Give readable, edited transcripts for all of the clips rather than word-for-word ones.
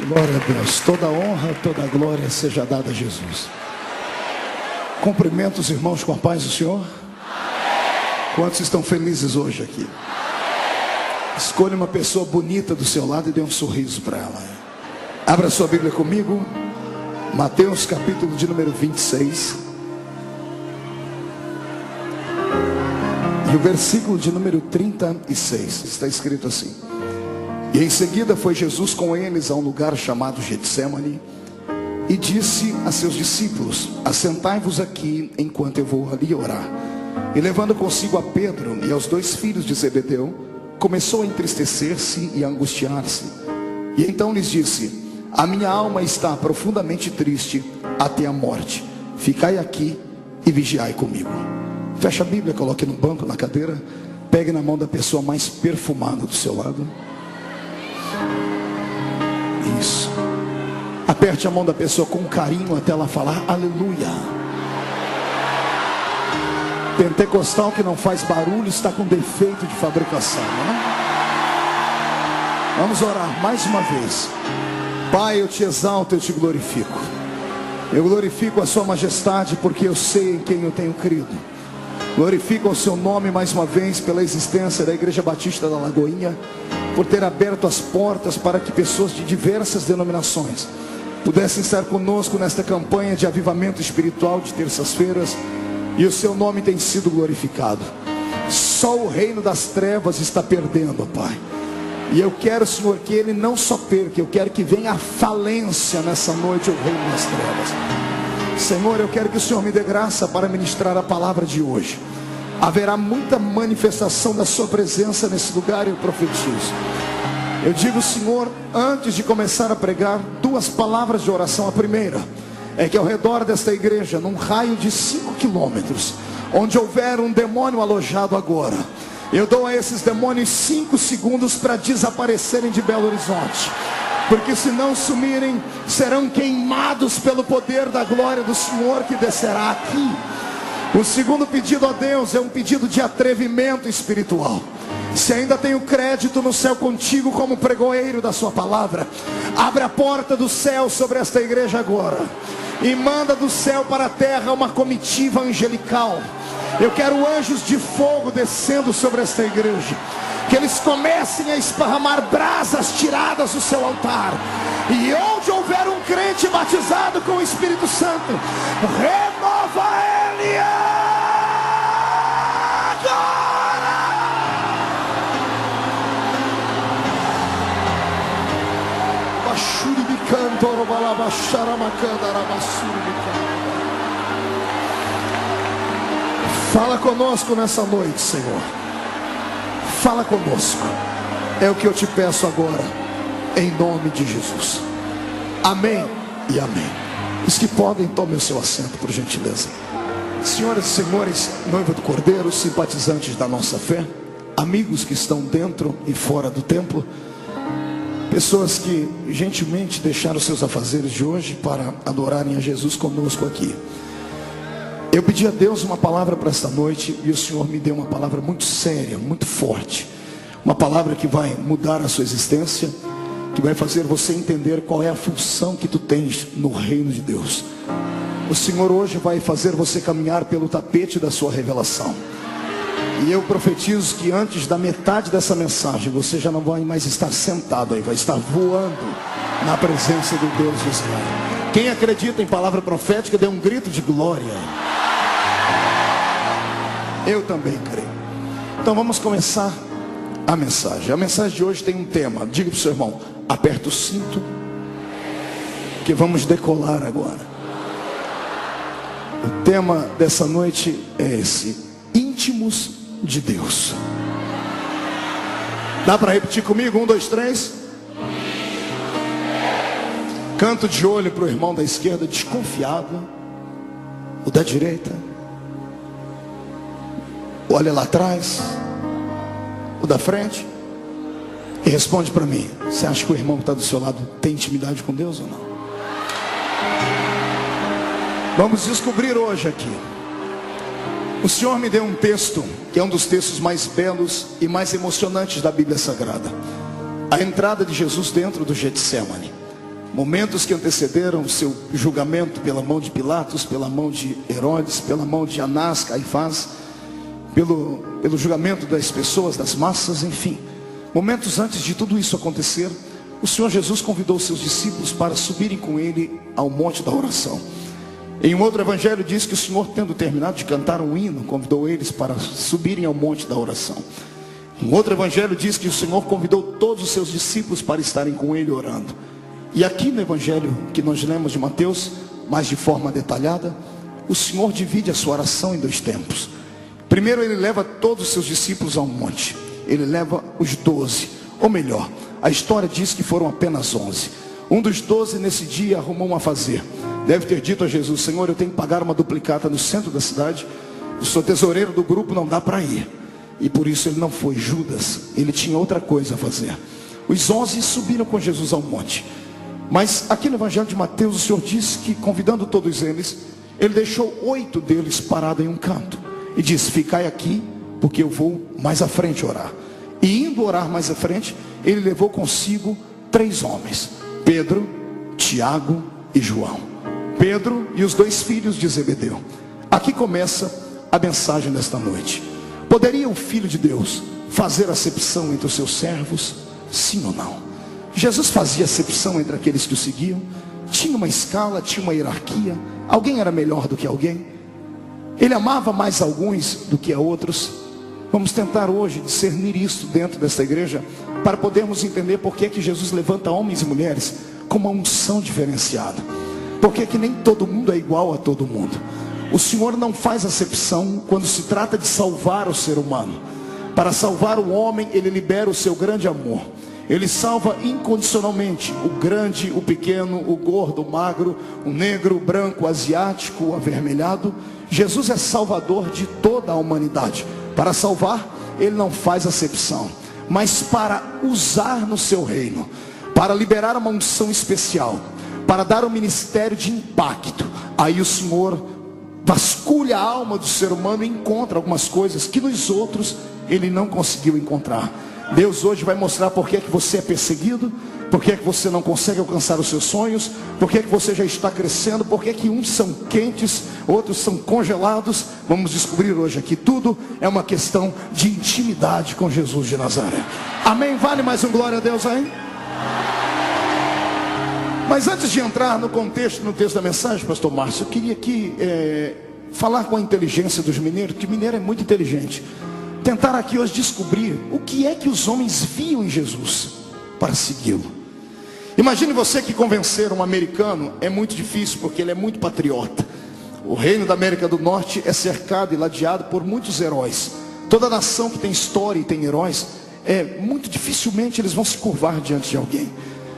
Glória a Deus. Toda honra, toda glória seja dada a Jesus. Cumprimento os irmãos com a paz do Senhor. Quantos estão felizes hoje aqui? Escolha uma pessoa bonita do seu lado e dê um sorriso para ela. Abra sua Bíblia comigo. Mateus capítulo de número 26. E o versículo de número 36. Está escrito assim: E em seguida foi Jesus com eles a um lugar chamado Getsemane, e disse a seus discípulos: Assentai-vos aqui enquanto eu vou ali orar. E levando consigo a Pedro e aos dois filhos de Zebedeu, começou a entristecer-se e a angustiar-se. E então lhes disse: A minha alma está profundamente triste até a morte. Ficai aqui e vigiai comigo. Feche a Bíblia, coloque no banco, na cadeira. Pegue na mão da pessoa mais perfumada do seu lado. Isso. Aperte a mão da pessoa com carinho até ela falar aleluia. Pentecostal que não faz barulho está com defeito de fabricação, né? Vamos orar mais uma vez. Pai, eu te exalto, eu te glorifico. Eu glorifico a sua majestade porque eu sei em quem eu tenho crido. Glorifico o seu nome mais uma vez pela existência da Igreja Batista da Lagoinha, por ter aberto as portas para que pessoas de diversas denominações pudessem estar conosco nesta campanha de avivamento espiritual de terças-feiras. E o seu nome tem sido glorificado. Só o reino das trevas está perdendo, Pai. E eu quero, Senhor, que ele não só perca, eu quero que venha a falência nessa noite, o reino das trevas. Senhor, eu quero que o Senhor me dê graça para ministrar a palavra de hoje. Haverá muita manifestação da sua presença nesse lugar, eu profetizo. Eu digo, Senhor, antes de começar a pregar, duas palavras de oração. A primeira é que ao redor desta igreja, num raio de 5 quilômetros, onde houver um demônio alojado agora, eu dou a esses demônios 5 segundos para desaparecerem de Belo Horizonte. Porque se não sumirem, serão queimados pelo poder da glória do Senhor que descerá aqui. O segundo pedido a Deus é um pedido de atrevimento espiritual. Se ainda tenho crédito no céu contigo como pregoeiro da sua palavra, abre a porta do céu sobre esta igreja agora e manda do céu para a terra uma comitiva angelical. Eu quero anjos de fogo descendo sobre esta igreja, que eles comecem a esparramar brasas tiradas do seu altar. E onde houver um crente batizado com o Espírito Santo, renova ele agora. Fala conosco nessa noite, Senhor. Fala conosco. É o que eu te peço agora, em nome de Jesus. Amém e amém. Os que podem, tomem o seu assento, por gentileza. Senhoras e senhores, noiva do Cordeiro, simpatizantes da nossa fé, amigos que estão dentro e fora do templo, pessoas que gentilmente deixaram seus afazeres de hoje para adorarem a Jesus conosco aqui. Eu pedi a Deus uma palavra para esta noite e o Senhor me deu uma palavra muito séria, muito forte. Uma palavra que vai mudar a sua existência, que vai fazer você entender qual é a função que tu tens no reino de Deus. O Senhor hoje vai fazer você caminhar pelo tapete da sua revelação. E eu profetizo que antes da metade dessa mensagem, você já não vai mais estar sentado aí, vai estar voando na presença do Deus de Israel. Quem acredita em palavra profética, dê um grito de glória. Eu também creio. Então vamos começar a mensagem. A mensagem de hoje tem um tema. Diga para o seu irmão: aperta o cinto, que vamos decolar agora. O tema dessa noite é esse: íntimos de Deus. Dá para repetir comigo? 1, 2, 3. Canto de olho para o irmão da esquerda desconfiado, o da direita. Olha lá atrás, o da frente, e responde para mim: você acha que o irmão que está do seu lado tem intimidade com Deus ou não? Vamos descobrir hoje aqui. O Senhor me deu um texto que é um dos textos mais belos e mais emocionantes da Bíblia Sagrada. A entrada de Jesus dentro do Getsemane. momentos que antecederam o seu julgamento pela mão de Pilatos, pela mão de Herodes, pela mão de Anás, Caifás, pelo julgamento das pessoas, das massas, enfim. Momentos antes de tudo isso acontecer, o Senhor Jesus convidou os seus discípulos para subirem com ele ao monte da oração. Em um outro evangelho diz que o Senhor, tendo terminado de cantar um hino, convidou eles para subirem ao monte da oração. Em outro evangelho diz que o Senhor convidou todos os seus discípulos para estarem com ele orando. E aqui no evangelho que nós lemos de Mateus, mais de forma detalhada, o Senhor divide a sua oração em dois tempos. Primeiro ele leva todos os seus discípulos ao monte. Ele leva os 12, ou melhor, a história diz que foram apenas 11. Um dos 12 nesse dia arrumou um a fazer. Deve ter dito a Jesus: Senhor, eu tenho que pagar uma duplicata no centro da cidade, eu sou tesoureiro do grupo, não dá para ir. E por isso ele não foi. Judas, ele tinha outra coisa a fazer. Os 11 subiram com Jesus ao monte. Mas aqui no evangelho de Mateus, o Senhor disse que, convidando todos eles, ele deixou 8 deles parados em um canto e disse: ficai aqui, porque eu vou mais à frente orar. E indo orar mais à frente, ele levou consigo 3 homens: Pedro, Tiago e João. Pedro e os 2 filhos de Zebedeu. Aqui começa a mensagem desta noite. Poderia o Filho de Deus fazer acepção entre os seus servos? Sim ou não? Jesus fazia acepção entre aqueles que o seguiam? Tinha uma escala, tinha uma hierarquia? Alguém era melhor do que alguém? Ele amava mais alguns do que a outros? Vamos tentar hoje discernir isso dentro desta igreja, para podermos entender por que é que Jesus levanta homens e mulheres com uma unção diferenciada. Porque é que nem todo mundo é igual a todo mundo. O Senhor não faz acepção quando se trata de salvar o ser humano. Para salvar o homem, ele libera o seu grande amor. Ele salva incondicionalmente o grande, o pequeno, o gordo, o magro, o negro, o branco, o asiático, o avermelhado. Jesus é salvador de toda a humanidade. Para salvar, ele não faz acepção, mas para usar no seu reino, para liberar uma unção especial, para dar um ministério de impacto. Aí o Senhor vasculha a alma do ser humano e encontra algumas coisas que nos outros ele não conseguiu encontrar. Deus hoje vai mostrar por que é que você é perseguido, por que é que você não consegue alcançar os seus sonhos, por que é que você já está crescendo, por que é que uns são quentes, outros são congelados. Vamos descobrir hoje aqui. Tudo é uma questão de intimidade com Jesus de Nazaré. Amém? Vale mais um glória a Deus aí? Mas antes de entrar no contexto, no texto da mensagem, pastor Márcio, eu queria aqui falar com a inteligência dos mineiros, que mineiro é muito inteligente. Tentar aqui hoje descobrir o que é que os homens viam em Jesus para segui-lo. Imagine você que convencer um americano é muito difícil, porque ele é muito patriota. O reino da América do Norte é cercado e ladeado por muitos heróis. Toda nação que tem história e tem heróis, muito dificilmente eles vão se curvar diante de alguém.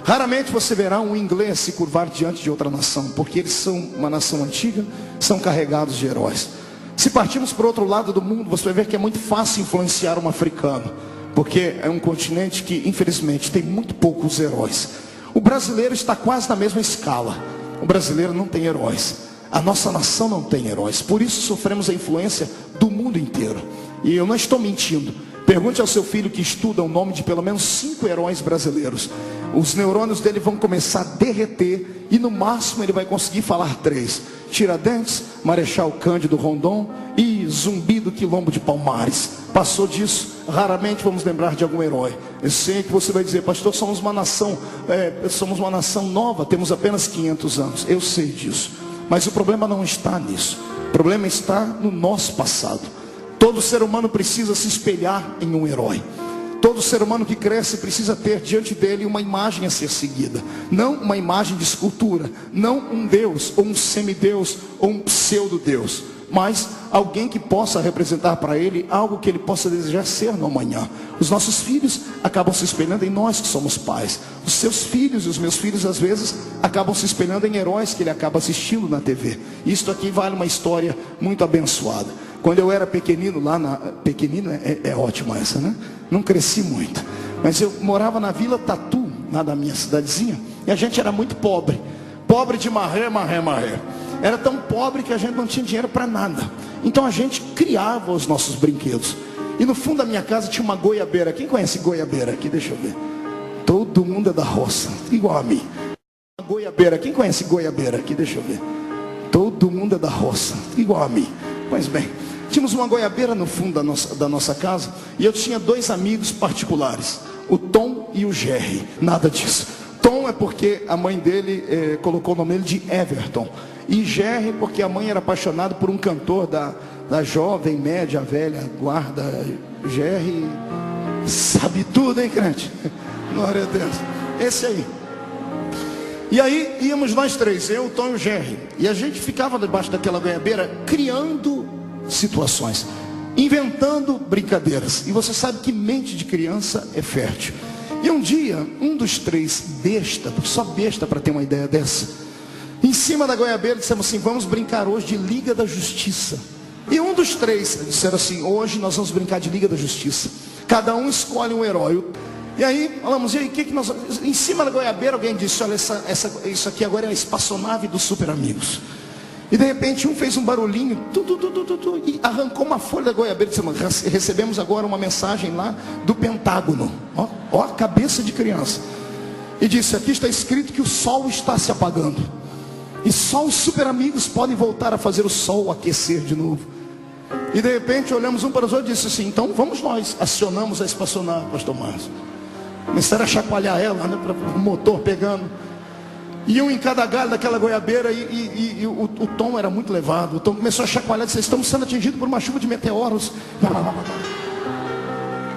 Raramente você verá um inglês se curvar diante de outra nação, porque eles são uma nação antiga, são carregados de heróis. Se partirmos para o outro lado do mundo, você vai ver que é muito fácil influenciar um africano, porque é um continente que infelizmente tem muito poucos heróis. O brasileiro está quase na mesma escala. O brasileiro não tem heróis. A nossa nação não tem heróis. Por isso sofremos a influência do mundo inteiro. E eu não estou mentindo. Pergunte ao seu filho que estuda o nome de pelo menos 5 heróis brasileiros. Os neurônios dele vão começar a derreter e no máximo ele vai conseguir falar 3: Tiradentes, Marechal Cândido Rondon e Zumbi do Quilombo de Palmares. Passou disso, raramente vamos lembrar de algum herói. Eu sei que você vai dizer: pastor, somos uma nação nova, temos apenas 500 anos. Eu sei disso, mas o problema não está nisso. O problema está no nosso passado. Todo ser humano precisa se espelhar em um herói. Todo ser humano que cresce precisa ter diante dele uma imagem a ser seguida. Não uma imagem de escultura, não um Deus, ou um semideus, ou um pseudo-deus, mas alguém que possa representar para ele algo que ele possa desejar ser no amanhã. Os nossos filhos acabam se espelhando em nós que somos pais. Os seus filhos e os meus filhos às vezes acabam se espelhando em heróis que ele acaba assistindo na TV. Isto aqui vale uma história muito abençoada. Quando eu era pequenino, pequenino é ótimo essa, né? Não cresci muito, mas eu morava na Vila Tatu, lá da minha cidadezinha, e a gente era muito pobre. Pobre de marré. Era tão pobre que a gente não tinha dinheiro para nada. Então a gente criava os nossos brinquedos. E no fundo da minha casa tinha uma goiabeira. Quem conhece goiabeira aqui? Deixa eu ver. Todo mundo é da roça, igual a mim. Uma goiabeira. Quem conhece goiabeira aqui? Deixa eu ver. Todo mundo é da roça, igual a mim. Pois bem, tínhamos uma goiabeira no fundo da nossa casa. E eu tinha 2 amigos particulares, o Tom e o Jerry. Nada disso. Tom é porque a mãe dele colocou o nome dele de Everton. E Jerry porque a mãe era apaixonada por um cantor da jovem, média, velha guarda. Jerry sabe tudo, hein, crente? Glória a Deus. Esse aí. E aí íamos nós 3, eu, o Tom e o Jerry. E a gente ficava debaixo daquela goiabeira criando situações, inventando brincadeiras. E você sabe que mente de criança é fértil. E um dia, um dos 3, besta, só besta para ter uma ideia dessa, em cima da goiabeira dissemos assim: vamos brincar hoje de Liga da Justiça. E um dos 3 disseram assim: hoje nós vamos brincar de Liga da Justiça. Cada um escolhe um herói. E aí falamos: e aí, o que nós... Em cima da goiabeira alguém disse: olha, isso aqui agora é a espaçonave dos Super Amigos. E de repente um fez um barulhinho e arrancou uma folha da goiabeira e disse: recebemos agora uma mensagem lá do Pentágono. Ó a cabeça de criança. E disse: aqui está escrito que o sol está se apagando, e só os Super Amigos podem voltar a fazer o sol aquecer de novo. E de repente olhamos um para os outros e disse assim: então vamos nós. Acionamos a espaçonave, pastor Márcio. Começaram a chacoalhar ela, né, para o motor pegando. E um em cada galho daquela goiabeira. E o Tom era muito levado. O Tom começou a chacoalhar e disse: estamos sendo atingidos por uma chuva de meteoros.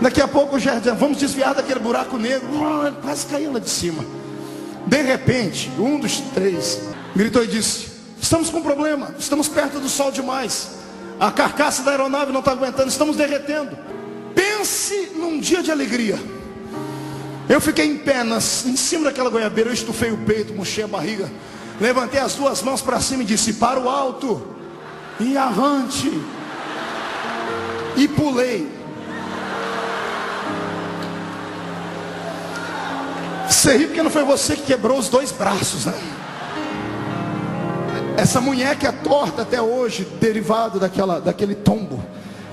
Daqui a pouco o jardim, vamos desviar daquele buraco negro. Quase caiu lá de cima. De repente, um dos 3 gritou e disse: estamos com um problema, estamos perto do sol demais. A carcaça da aeronave não está aguentando, estamos derretendo. Pense num dia de alegria. Eu fiquei em pé em cima daquela goiabeira. Eu estufei o peito, murchei a barriga, levantei as 2 mãos para cima e disse: para o alto e avante. E pulei. Você ri porque não foi você que quebrou os 2 braços, né? Essa munheca é torta até hoje, derivado daquele tombo.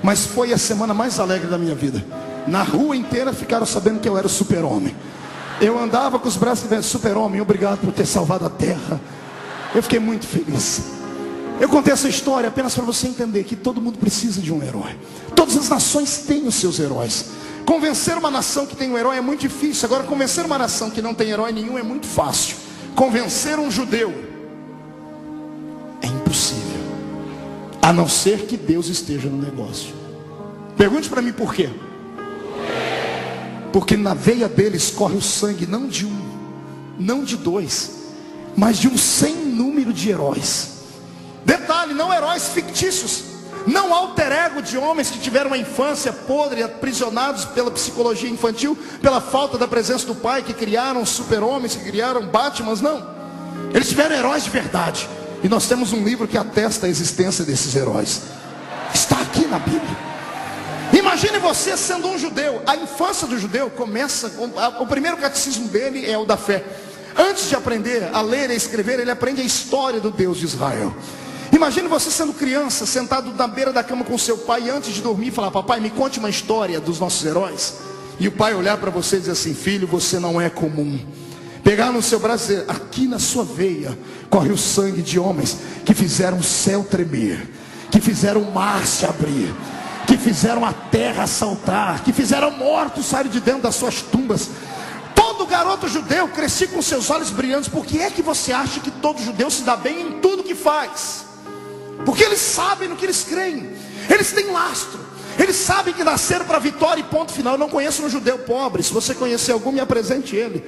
Mas foi a semana mais alegre da minha vida. Na rua inteira ficaram sabendo que eu era o super-homem. Eu andava com os braços de super-homem, obrigado por ter salvado a terra. Eu fiquei muito feliz. Eu contei essa história apenas para você entender que todo mundo precisa de um herói. Todas as nações têm os seus heróis. Convencer uma nação que tem um herói é muito difícil. Agora, convencer uma nação que não tem herói nenhum é muito fácil. Convencer um judeu é impossível, a não ser que Deus esteja no negócio. Pergunte para mim por quê? Porque na veia deles corre o sangue não de um, não de 2, mas de um sem número de heróis. Detalhe, não heróis fictícios, não alter ego de homens que tiveram uma infância podre, aprisionados pela psicologia infantil, pela falta da presença do pai, que criaram super-homens, que criaram Batmans. Não, eles tiveram heróis de verdade. E nós temos um livro que atesta a existência desses heróis. Está aqui na Bíblia. Imagine você sendo um judeu. A infância do judeu começa, o primeiro catecismo dele é o da fé. Antes de aprender a ler e a escrever, ele aprende a história do Deus de Israel. Imagine você sendo criança, sentado na beira da cama com seu pai, e antes de dormir falar: papai, me conte uma história dos nossos heróis. E o pai olhar para você e dizer assim: filho, você não é comum. Pegar no seu braço e dizer: aqui na sua veia corre o sangue de homens que fizeram o céu tremer, que fizeram o mar se abrir, que fizeram a terra saltar, que fizeram mortos sair de dentro das suas tumbas. Todo garoto judeu crescia com seus olhos brilhantes. Por que é que você acha que todo judeu se dá bem em tudo que faz? Porque eles sabem no que eles creem. Eles têm lastro. Eles sabem que nasceram para vitória e ponto final. Eu não conheço um judeu pobre. Se você conhecer algum, me apresente ele.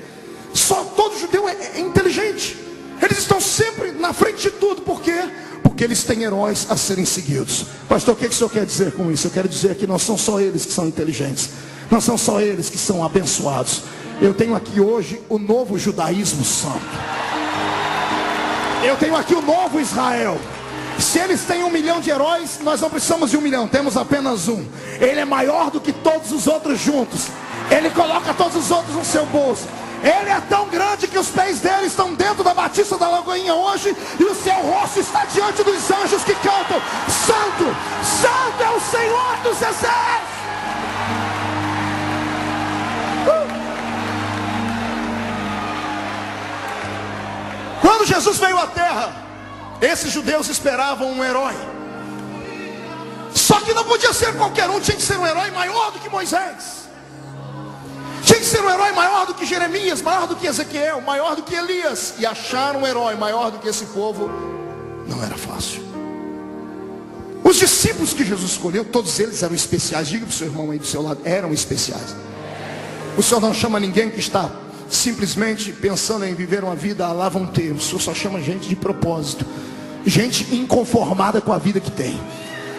Só todo judeu é inteligente. Eles estão sempre na frente de tudo. Por quê? Porque eles têm heróis a serem seguidos. Pastor, o que o senhor quer dizer com isso? Eu quero dizer que não são só eles que são inteligentes, não são só eles que são abençoados. Eu tenho aqui hoje o novo judaísmo santo. Eu tenho aqui o novo Israel. Se eles têm 1 milhão de heróis, nós não precisamos de 1 milhão, temos apenas um. Ele é maior do que todos os outros juntos. Ele coloca todos os outros no seu bolso. Ele é tão grande que os pés dele estão dentro da Batista da Lagoinha hoje, e o seu rosto está diante dos anjos que cantam: Santo, Santo é o Senhor dos exércitos. Quando Jesus veio à terra, esses judeus esperavam um herói. Só que não podia ser qualquer um, tinha que ser um herói maior do que Moisés. Tinha que ser um herói maior do que Jeremias, maior do que Ezequiel, maior do que Elias. E achar um herói maior do que esse povo não era fácil. Os discípulos que Jesus escolheu, todos eles eram especiais. Diga para o seu irmão aí do seu lado, eram especiais. O Senhor não chama ninguém que está simplesmente pensando em viver uma vida à lá vão ter. O Senhor só chama gente de propósito, gente inconformada com a vida que tem.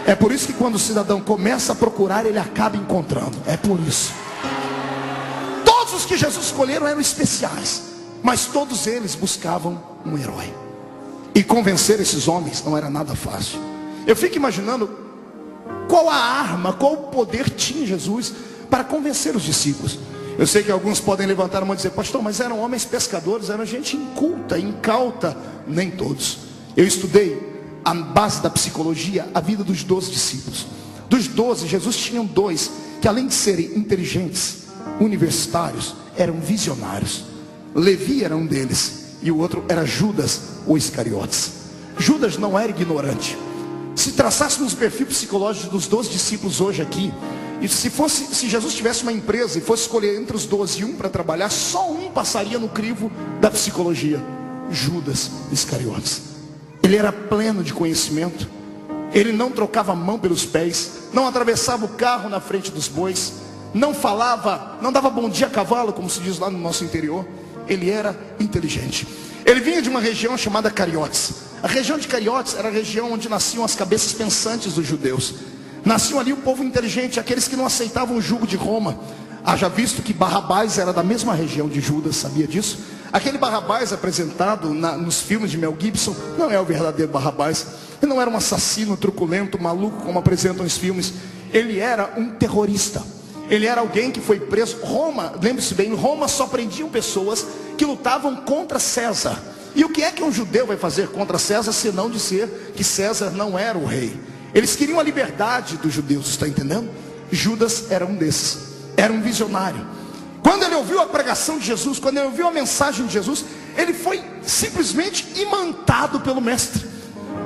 É por isso que quando o cidadão começa a procurar, ele acaba encontrando. É por isso. Todos os que Jesus escolheram eram especiais, mas todos eles buscavam um herói. E convencer esses homens não era nada fácil. Eu fico imaginando qual a arma, qual o poder tinha Jesus para convencer os discípulos. Eu sei que alguns podem levantar a mão e dizer: pastor, mas eram homens pescadores, eram gente inculta, incauta. Nem todos. Eu estudei a base da psicologia, a vida dos 12 discípulos. Dos 12, Jesus tinha 2 que, além de serem inteligentes, universitários, eram visionários. Levi era um deles, e o outro era Judas, o Iscariotes. Judas não era ignorante. Se traçássemos o perfil psicológico dos 12 discípulos hoje aqui, e se Jesus tivesse uma empresa e fosse escolher entre os 12 um para trabalhar, só um passaria no crivo da psicologia: Judas Iscariotes. Ele era pleno de conhecimento. Ele não trocava a mão pelos pés, não atravessava o carro na frente dos bois, não falava, não dava bom dia a cavalo, como se diz lá no nosso interior. Ele era inteligente. Ele vinha de uma região chamada Cariotes. A região de Cariotes era a região onde nasciam as cabeças pensantes dos judeus. Nasciam ali o povo inteligente, aqueles que não aceitavam o jugo de Roma. Haja visto que Barrabás era da mesma região de Judas, sabia disso? Aquele Barrabás apresentado nos filmes de Mel Gibson não é o verdadeiro Barrabás. Ele não era um assassino truculento, maluco, como apresentam os filmes. Ele era um terrorista. Ele era alguém que foi preso. Roma, lembre-se bem, Roma só prendiam pessoas que lutavam contra César. E o que é que um judeu vai fazer contra César, senão dizer que César não era o rei? Eles queriam a liberdade dos judeus, está entendendo? Judas era um desses, era um visionário. Quando ele ouviu a pregação de Jesus, quando ele ouviu a mensagem de Jesus, ele foi simplesmente imantado pelo mestre.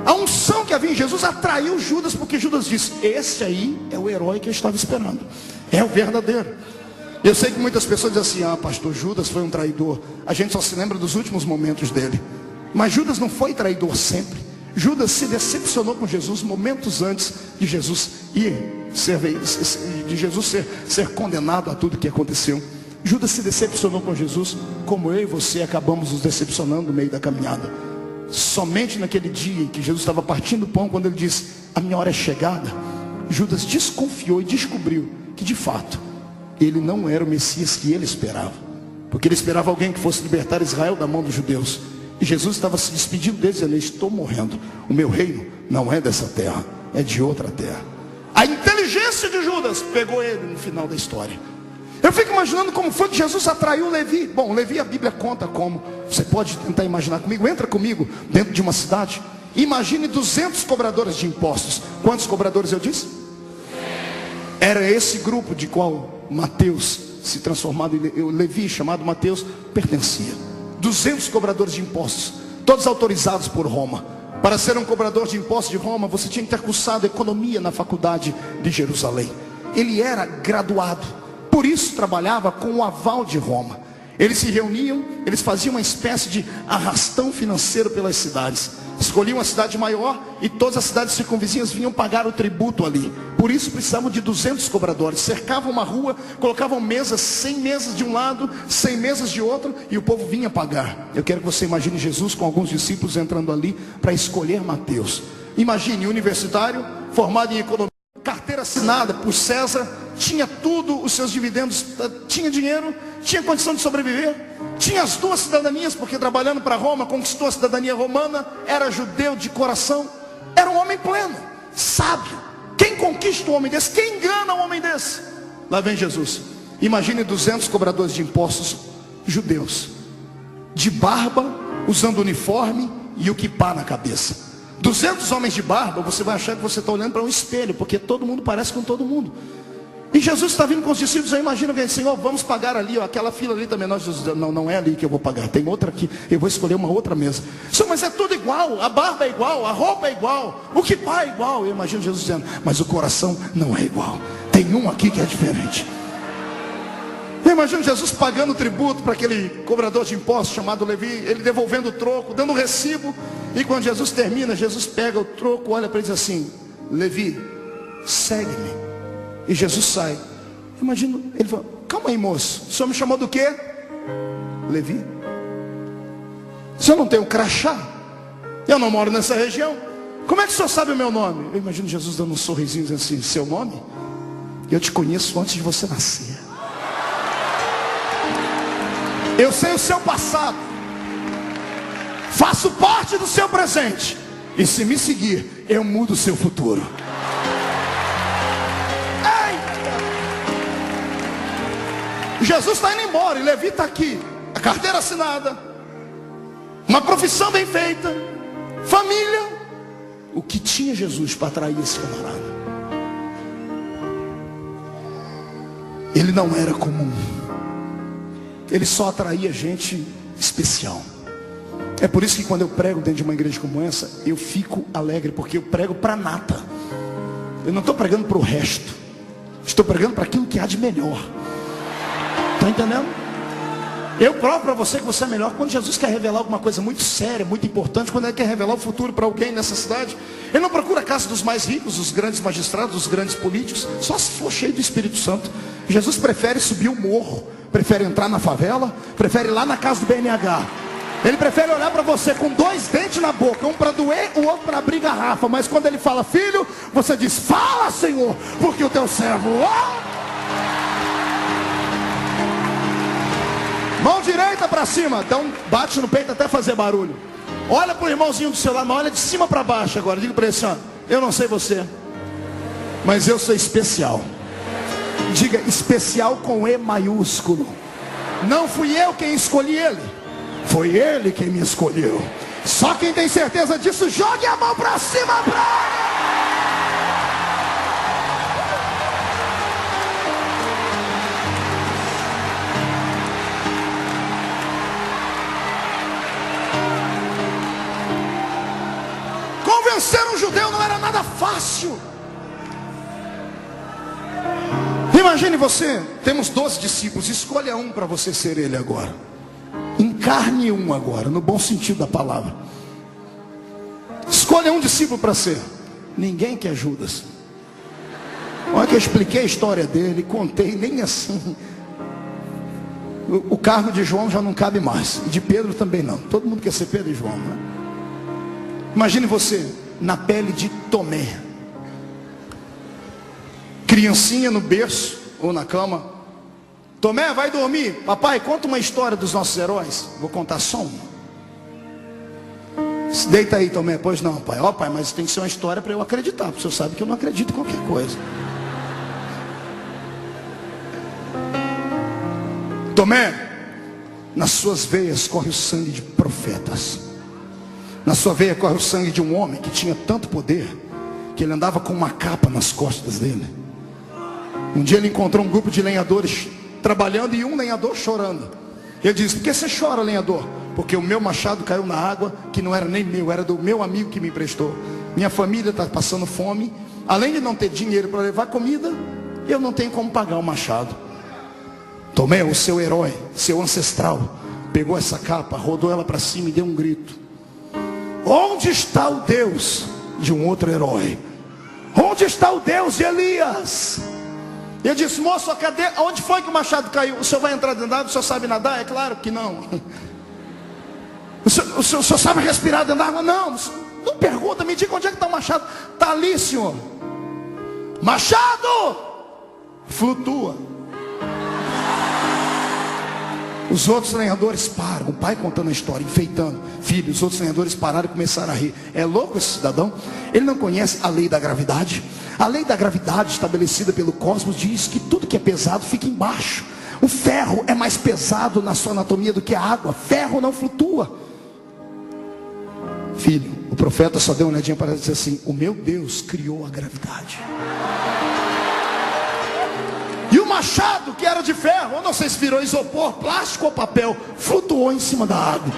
A unção que havia em Jesus atraiu Judas, porque Judas disse: esse aí é o herói que eu estava esperando, é o verdadeiro. Eu sei que muitas pessoas dizem assim: ah, pastor, Judas foi um traidor. A gente só se lembra dos últimos momentos dele. Mas Judas não foi traidor sempre. Judas se decepcionou com Jesus momentos antes de Jesus ser condenado a tudo que aconteceu. Judas se decepcionou com Jesus, como eu e você acabamos nos decepcionando no meio da caminhada. Somente naquele dia em que Jesus estava partindo o pão, quando ele disse: a minha hora é chegada, Judas desconfiou e descobriu que de fato ele não era o Messias que ele esperava. Porque ele esperava alguém que fosse libertar Israel da mão dos judeus. E Jesus estava se despedindo deles, dizendo: estou morrendo, o meu reino não é dessa terra, é de outra terra. A inteligência de Judas pegou ele no final da história. Eu fico imaginando como foi que Jesus atraiu Levi. Bom, Levi a Bíblia conta como. Você pode tentar imaginar comigo. Entra comigo dentro de uma cidade. Imagine 200 cobradores de impostos. Quantos cobradores eu disse? Era esse grupo de qual Mateus, se transformado em Levi, chamado Mateus, pertencia. 200 cobradores de impostos, todos autorizados por Roma. Para ser um cobrador de impostos de Roma, você tinha que ter cursado economia na faculdade de Jerusalém. Ele era graduado, por isso trabalhava com o aval de Roma. Eles se reuniam, eles faziam uma espécie de arrastão financeiro pelas cidades. Escolhiam uma cidade maior e todas as cidades circunvizinhas vinham pagar o tributo ali. Por isso precisavam de 200 cobradores. Cercavam uma rua, colocavam mesas, 100 mesas de um lado, 100 mesas de outro, e o povo vinha pagar. Eu quero que você imagine Jesus com alguns discípulos entrando ali para escolher Mateus. Imagine, universitário, formado em economia, carteira assinada por César, tinha tudo, os seus dividendos, tinha dinheiro, tinha condição de sobreviver, tinha as 2 cidadanias, porque trabalhando para Roma, conquistou a cidadania romana, era judeu de coração, era um homem pleno, sábio. Quem conquista um homem desse? Quem engana um homem desse? Lá vem Jesus. Imagine 200 cobradores de impostos judeus, de barba, usando uniforme e o quipá na cabeça. 200 homens de barba, você vai achar que você está olhando para um espelho, porque todo mundo parece com todo mundo. E Jesus está vindo com os discípulos, eu imagino que Senhor, vamos pagar ali, ó, aquela fila ali também. Nós, Jesus, não é ali que eu vou pagar, tem outra aqui, eu vou escolher uma outra mesa. Senhor, mas é tudo igual, a barba é igual, a roupa é igual, o kippá é igual. Eu imagino Jesus dizendo, mas o coração não é igual, tem um aqui que é diferente. Eu imagino Jesus pagando tributo para aquele cobrador de impostos chamado Levi, ele devolvendo o troco, dando o recibo. E quando Jesus termina, Jesus pega o troco, olha para ele e diz assim, Levi, segue-me. E Jesus sai. Imagina, ele fala, calma aí, moço, o senhor me chamou do quê? Levi. O senhor não tem o crachá? Eu não moro nessa região. Como é que o senhor sabe o meu nome? Eu imagino Jesus dando um sorrisinho assim, seu nome? Eu te conheço antes de você nascer. Eu sei o seu passado. Faço parte do seu presente. E se me seguir, eu mudo o seu futuro. Jesus está indo embora e Levi está aqui, a carteira assinada, uma profissão bem feita, família. O que tinha Jesus para atrair esse camarada? Ele não era comum, ele só atraía gente especial. É por isso que quando eu prego dentro de uma igreja como essa, eu fico alegre, porque eu prego para a nata. Eu não estou pregando para o resto, estou pregando para aquilo que há de melhor. Está entendendo? Eu provo para você que você é melhor. Quando Jesus quer revelar alguma coisa muito séria, muito importante, quando ele quer revelar o futuro para alguém nessa cidade, ele não procura a casa dos mais ricos, dos grandes magistrados, dos grandes políticos, só se for cheio do Espírito Santo. Jesus prefere subir o morro, prefere entrar na favela, prefere ir lá na casa do BNH. Ele prefere olhar para você com dois dentes na boca, um para doer, o outro para abrir garrafa. Mas quando ele fala, filho, você diz, fala, Senhor, porque o teu servo... Mão direita para cima, então bate no peito até fazer barulho. Olha para o irmãozinho do seu lado, mas olha de cima para baixo agora. Diga para ele assim, ó, eu não sei você, mas eu sou especial. Diga, especial com E maiúsculo. Não fui eu quem escolhi ele, foi ele quem me escolheu. Só quem tem certeza disso, jogue a mão para cima para ele. Convencer um judeu não era nada fácil. Imagine você, temos 12 discípulos, escolha um para você ser ele agora. Encarne um agora, no bom sentido da palavra. Escolha um discípulo para ser. Ninguém quer Judas. Olha que eu expliquei a história dele, contei, nem assim. O cargo de João já não cabe mais, e de Pedro também não. Todo mundo quer ser Pedro e João, né? Imagine você na pele de Tomé, criancinha no berço ou na cama. Tomé, vai dormir. Papai, conta uma história dos nossos heróis. Vou contar só uma. Se deita aí, Tomé. Pois não, pai. Ó, pai, mas tem que ser uma história para eu acreditar, porque o senhor sabe que eu não acredito em qualquer coisa. Tomé, nas suas veias corre o sangue de profetas. Na sua veia corre o sangue de um homem que tinha tanto poder, que ele andava com uma capa nas costas dele. Um dia ele encontrou um grupo de lenhadores trabalhando e um lenhador chorando. Ele disse, por que você chora, lenhador? Porque o meu machado caiu na água, que não era nem meu, era do meu amigo que me emprestou. Minha família está passando fome. Além de não ter dinheiro para levar comida, eu não tenho como pagar o machado. Tomé, o seu herói, seu ancestral, pegou essa capa, rodou ela para cima e deu um grito. Onde está o Deus de um outro herói? Onde está o Deus de Elias? Ele disse, moço, cadê? Onde foi que o machado caiu? O senhor vai entrar dentro da água? O senhor sabe nadar? É claro que não. O senhor sabe respirar dentro da água? Não. Não pergunta, me diga onde é que está o machado. Está ali, senhor. Machado! Flutua. Os outros lenhadores param, o pai contando a história, enfeitando. Filho, os outros lenhadores pararam e começaram a rir. É louco esse cidadão? Ele não conhece a lei da gravidade. A lei da gravidade estabelecida pelo cosmos diz que tudo que é pesado fica embaixo. O ferro é mais pesado na sua anatomia do que a água. Ferro não flutua. Filho, o profeta só deu uma olhadinha para dizer assim, o meu Deus criou a gravidade. machado que era de ferro, eu não sei se virou isopor, plástico ou papel, flutuou em cima da água.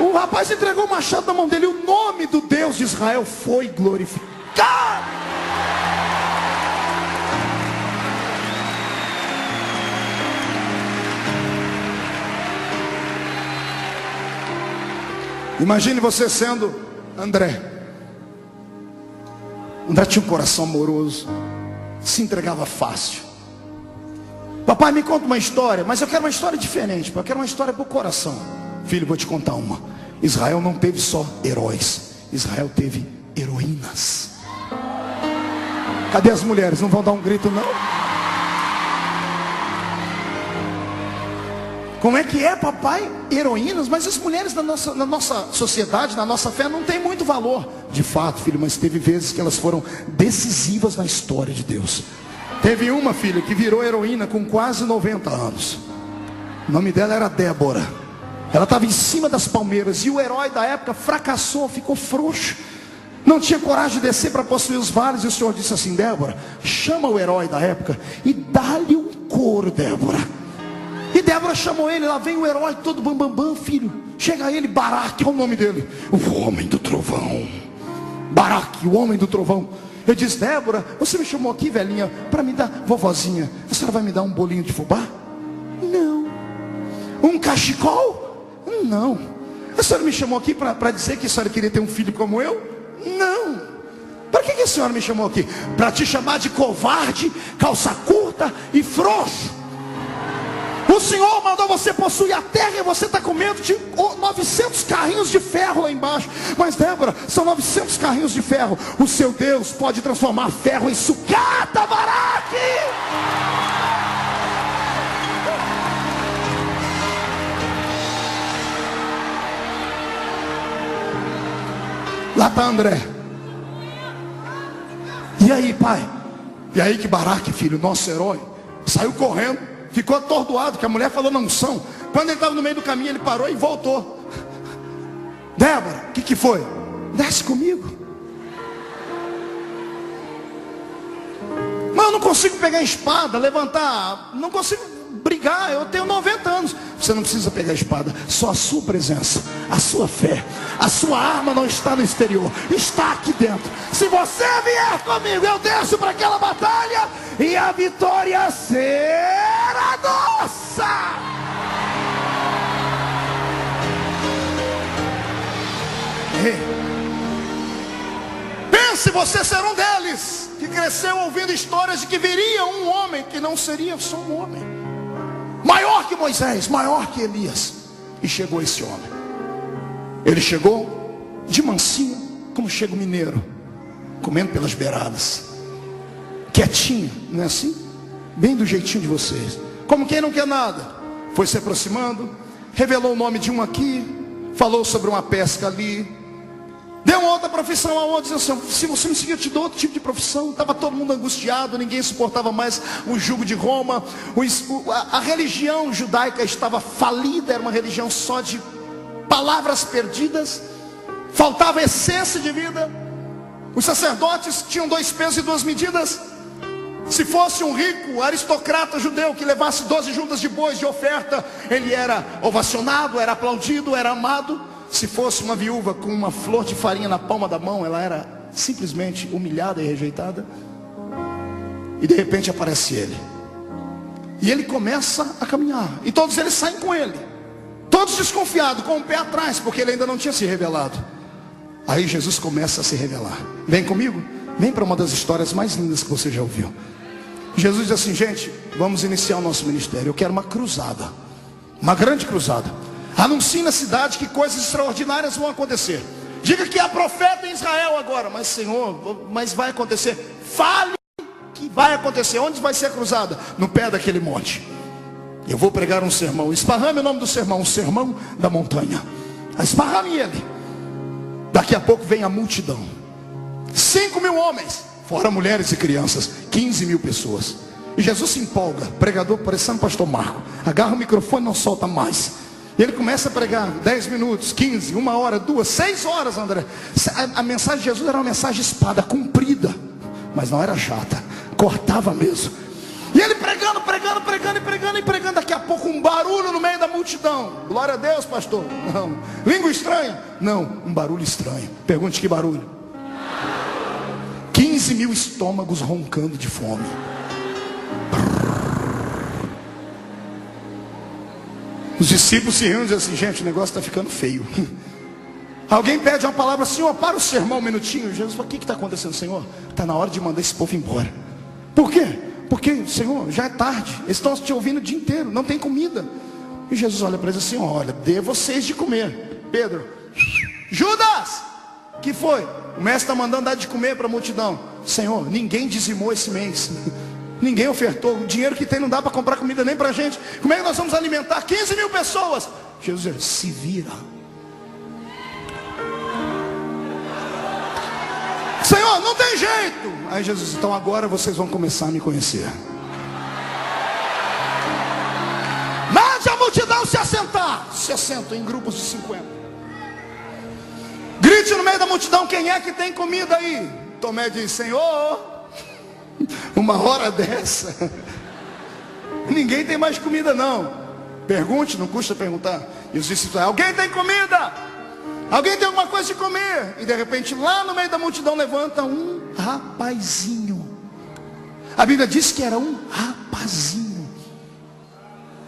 O rapaz entregou o machado na mão dele, o nome do Deus de Israel foi glorificado. Imagine você sendo André. André tinha um coração amoroso, se entregava fácil. Papai, me conta uma história, mas eu quero uma história diferente, eu quero uma história para o coração. Filho, vou te contar uma. Israel não teve só heróis, Israel teve heroínas. Cadê as mulheres? Não vão dar um grito não? Como é que é, papai? Heroínas? Mas as mulheres na nossa sociedade, na nossa fé, não tem muito valor. De fato, filho, mas teve vezes que elas foram decisivas na história de Deus. Teve uma, filha, que virou heroína com quase 90 anos. O nome dela era Débora. Ela estava em cima das palmeiras e o herói da época fracassou, ficou frouxo. Não tinha coragem de descer para possuir os vales. E o Senhor disse assim: Débora, chama o herói da época e dá-lhe um couro, Débora. E Débora chamou ele, lá vem o herói todo bambambam, filho. Chega ele, Baraque, é o nome dele, o homem do trovão. Baraque, o homem do trovão. Eu disse: Débora, você me chamou aqui, velhinha, para me dar, vovozinha, a senhora vai me dar um bolinho de fubá? Não. Um cachecol? Não. A senhora me chamou aqui para dizer que a senhora queria ter um filho como eu? Não. Para que a senhora me chamou aqui? Para te chamar de covarde, calça curta e frouxo. O Senhor mandou você possuir a terra e você está com medo de 900 carrinhos de ferro lá embaixo. Mas Débora, são 900 carrinhos de ferro. O seu Deus pode transformar ferro em sucata, Baraque. Lá está André. E aí, pai? E aí que Baraque, filho, nosso herói, saiu correndo. Ficou atordoado, que a mulher falou na unção. Quando ele estava no meio do caminho, ele parou e voltou. Débora, o que foi? Desce comigo. Mas eu não consigo pegar a espada, levantar, não consigo brigar, eu tenho 90 anos. Você não precisa pegar a espada, só a sua presença, a sua fé, a sua arma não está no exterior, está aqui dentro. Se você vier comigo, eu desço para aquela batalha e a vitória será nossa. Ei, pense você ser um deles, que cresceu ouvindo histórias de que viria um homem que não seria só um homem, maior que Moisés, maior que Elias. E chegou esse homem. Ele chegou de mansinho, como chega o mineiro, comendo pelas beiradas, quietinho, não é assim? Bem do jeitinho de vocês, como quem não quer nada. Foi se aproximando, revelou o nome de um aqui, falou sobre uma pesca ali, deu uma outra profissão a outro, dizendo assim: se você me seguir, eu te dou outro tipo de profissão. Estava todo mundo angustiado, ninguém suportava mais o jugo de Roma. A religião judaica estava falida, era uma religião só de palavras perdidas, faltava essência de vida. Os sacerdotes tinham 2 pesos e 2 medidas. Se fosse um rico aristocrata judeu que levasse 12 juntas de bois de oferta, ele era ovacionado, era aplaudido, era amado. Se fosse uma viúva com uma flor de farinha na palma da mão, ela era simplesmente humilhada e rejeitada. E de repente aparece ele, e ele começa a caminhar, e todos eles saem com ele, todos desconfiados, com o pé atrás, porque ele ainda não tinha se revelado. Aí Jesus começa a se revelar. Vem comigo, vem para uma das histórias mais lindas que você já ouviu. Jesus diz assim: gente, vamos iniciar o nosso ministério. Eu quero uma cruzada, uma grande cruzada. Anuncie na cidade que coisas extraordinárias vão acontecer. Diga que há profeta em Israel agora. Mas Senhor, mas vai acontecer. Fale que vai acontecer. Onde vai ser a cruzada? No pé daquele monte. Eu vou pregar um sermão. Esparrame o nome do sermão: o sermão da montanha. Esparrame ele. Daqui a pouco vem a multidão, 5.000 homens, fora mulheres e crianças, 15.000 pessoas. E Jesus se empolga, pregador parecendo pastor Marco, agarra o microfone e não solta mais. E ele começa a pregar 10 minutos, 15, 1 hora, 2, 6 horas, André. A mensagem de Jesus era uma mensagem espada, comprida, mas não era chata, cortava mesmo. E ele pregando, pregando, pregando e pregando e pregando. Daqui a pouco um barulho no meio da multidão. Glória a Deus, pastor. Não. Língua estranha? Não, um barulho estranho. Pergunte que barulho. 15 mil estômagos roncando de fome. Os discípulos se riam e dizem assim: gente, o negócio está ficando feio. Alguém pede uma palavra: Senhor, para o sermão um minutinho. Jesus fala: o que está acontecendo, Senhor? Está na hora de mandar esse povo embora. Por quê? Porque, Senhor, já é tarde, eles estão te ouvindo o dia inteiro, não tem comida. E Jesus olha para eles assim: olha, dê vocês de comer. Pedro: Judas, que foi? O mestre está mandando dar de comer para a multidão. Senhor, ninguém dizimou esse mês. Ninguém ofertou. O dinheiro que tem não dá para comprar comida nem para a gente. Como é que nós vamos alimentar 15 mil pessoas? Jesus diz: se vira. Senhor, não tem jeito. Aí Jesus: então agora vocês vão começar a me conhecer. Mande a multidão se assentar. Se assentam em grupos de 50. Grite no meio da multidão: quem é que tem comida aí? Tomé diz: Senhor, uma hora dessa ninguém tem mais comida não. Pergunte, não custa perguntar. E os discípulos: alguém tem comida? Alguém tem alguma coisa de comer? E de repente lá no meio da multidão levanta um rapazinho. A Bíblia diz que era um rapazinho.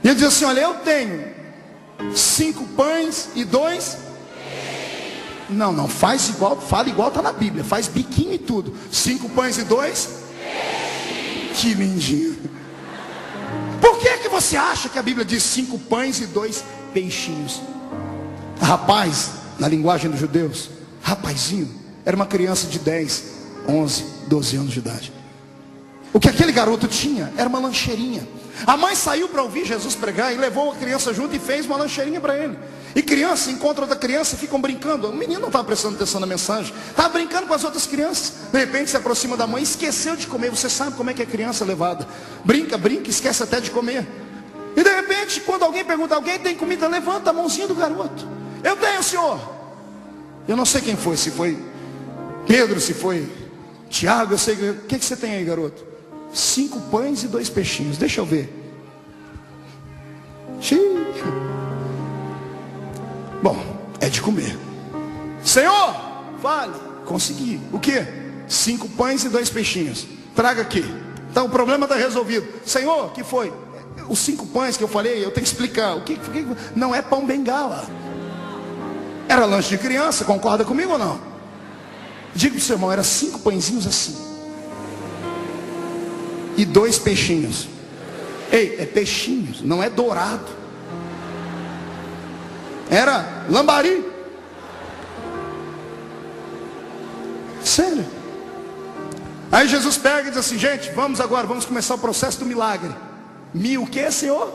E ele diz assim: olha, eu tenho 5 pães e 2. Não, faz igual, fala igual está na Bíblia. Faz biquinho e tudo. 5 pães e 2. Que lindinho. Por que você acha que a Bíblia diz 5 pães e 2 peixinhos? Rapaz, na linguagem dos judeus, rapazinho, era uma criança de 10, 11, 12 anos de idade. O que aquele garoto tinha era uma lancheirinha. A mãe saiu para ouvir Jesus pregar e levou a criança junto e fez uma lancheirinha para ele. E criança encontra outra criança e ficam brincando. O menino não estava prestando atenção na mensagem, estava brincando com as outras crianças. De repente se aproxima da mãe, esqueceu de comer. Você sabe como é que é criança levada: brinca, esquece até de comer. E de repente, quando alguém pergunta: alguém tem comida? Levanta a mãozinha do garoto: eu tenho, senhor. Eu não sei quem foi, se foi Pedro, se foi Tiago, eu sei. O que você tem aí, garoto? 5 pães e 2 peixinhos. Deixa eu ver. Bom, é de comer. Senhor, fale. Consegui. O que? 5 pães e 2 peixinhos. Traga aqui. Então o problema está resolvido. Senhor, o que foi? Os 5 pães que eu falei, eu tenho que explicar. O que não é pão bengala. Era lanche de criança, concorda comigo ou não? Diga para o seu irmão: era 5 pãezinhos assim e 2 peixinhos. Ei, é peixinhos, não é dourado. Era lambari. Sério. Aí Jesus pega e diz assim: gente, vamos começar o processo do milagre. O que, Senhor?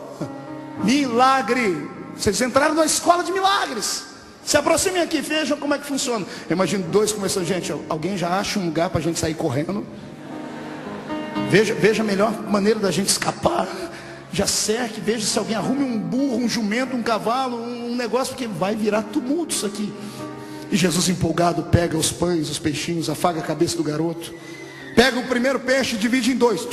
Milagre. Vocês entraram na escola de milagres. Se aproximem aqui, vejam como é que funciona. Eu imagino 2 começando: gente, alguém já acha um lugar para a gente sair correndo? Veja a melhor maneira da gente escapar. Já cerque, veja se alguém arrume um burro, um jumento, um cavalo, um negócio, porque vai virar tumulto isso aqui. E Jesus, empolgado, pega os pães, os peixinhos, afaga a cabeça do garoto, pega o primeiro peixe e divide em 2.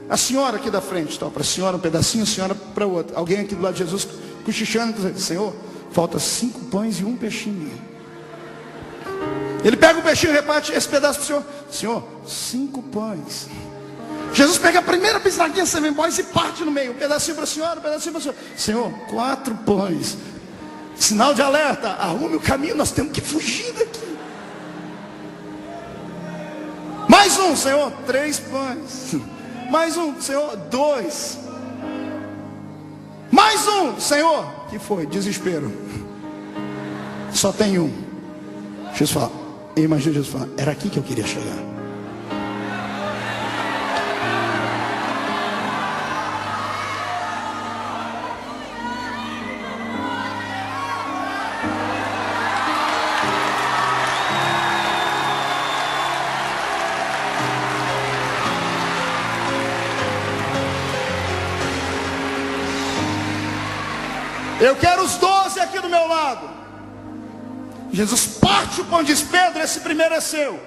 A senhora aqui da frente, para a senhora um pedacinho, a senhora para o outro. Alguém aqui do lado de Jesus cochichando, dizendo: Senhor, falta 5 pães e 1 peixinho. Ele pega o peixinho e reparte esse pedaço para o Senhor. Senhor, 5 pães. Jesus pega a primeira bisnaguinha 7 boys e parte no meio. Um pedacinho para a senhora, um pedacinho para o Senhor. Senhor, 4 pães. Sinal de alerta: arrume o caminho, nós temos que fugir daqui. Mais um, Senhor, 3 pães. Mais um, Senhor, 2. Mais um, Senhor. Que foi? Desespero. Só tem um. Jesus fala, eu imagino Jesus falando: era aqui que eu queria chegar. Eu quero os 12 aqui do meu lado. Jesus parte o pão e diz: Pedro, esse primeiro é seu.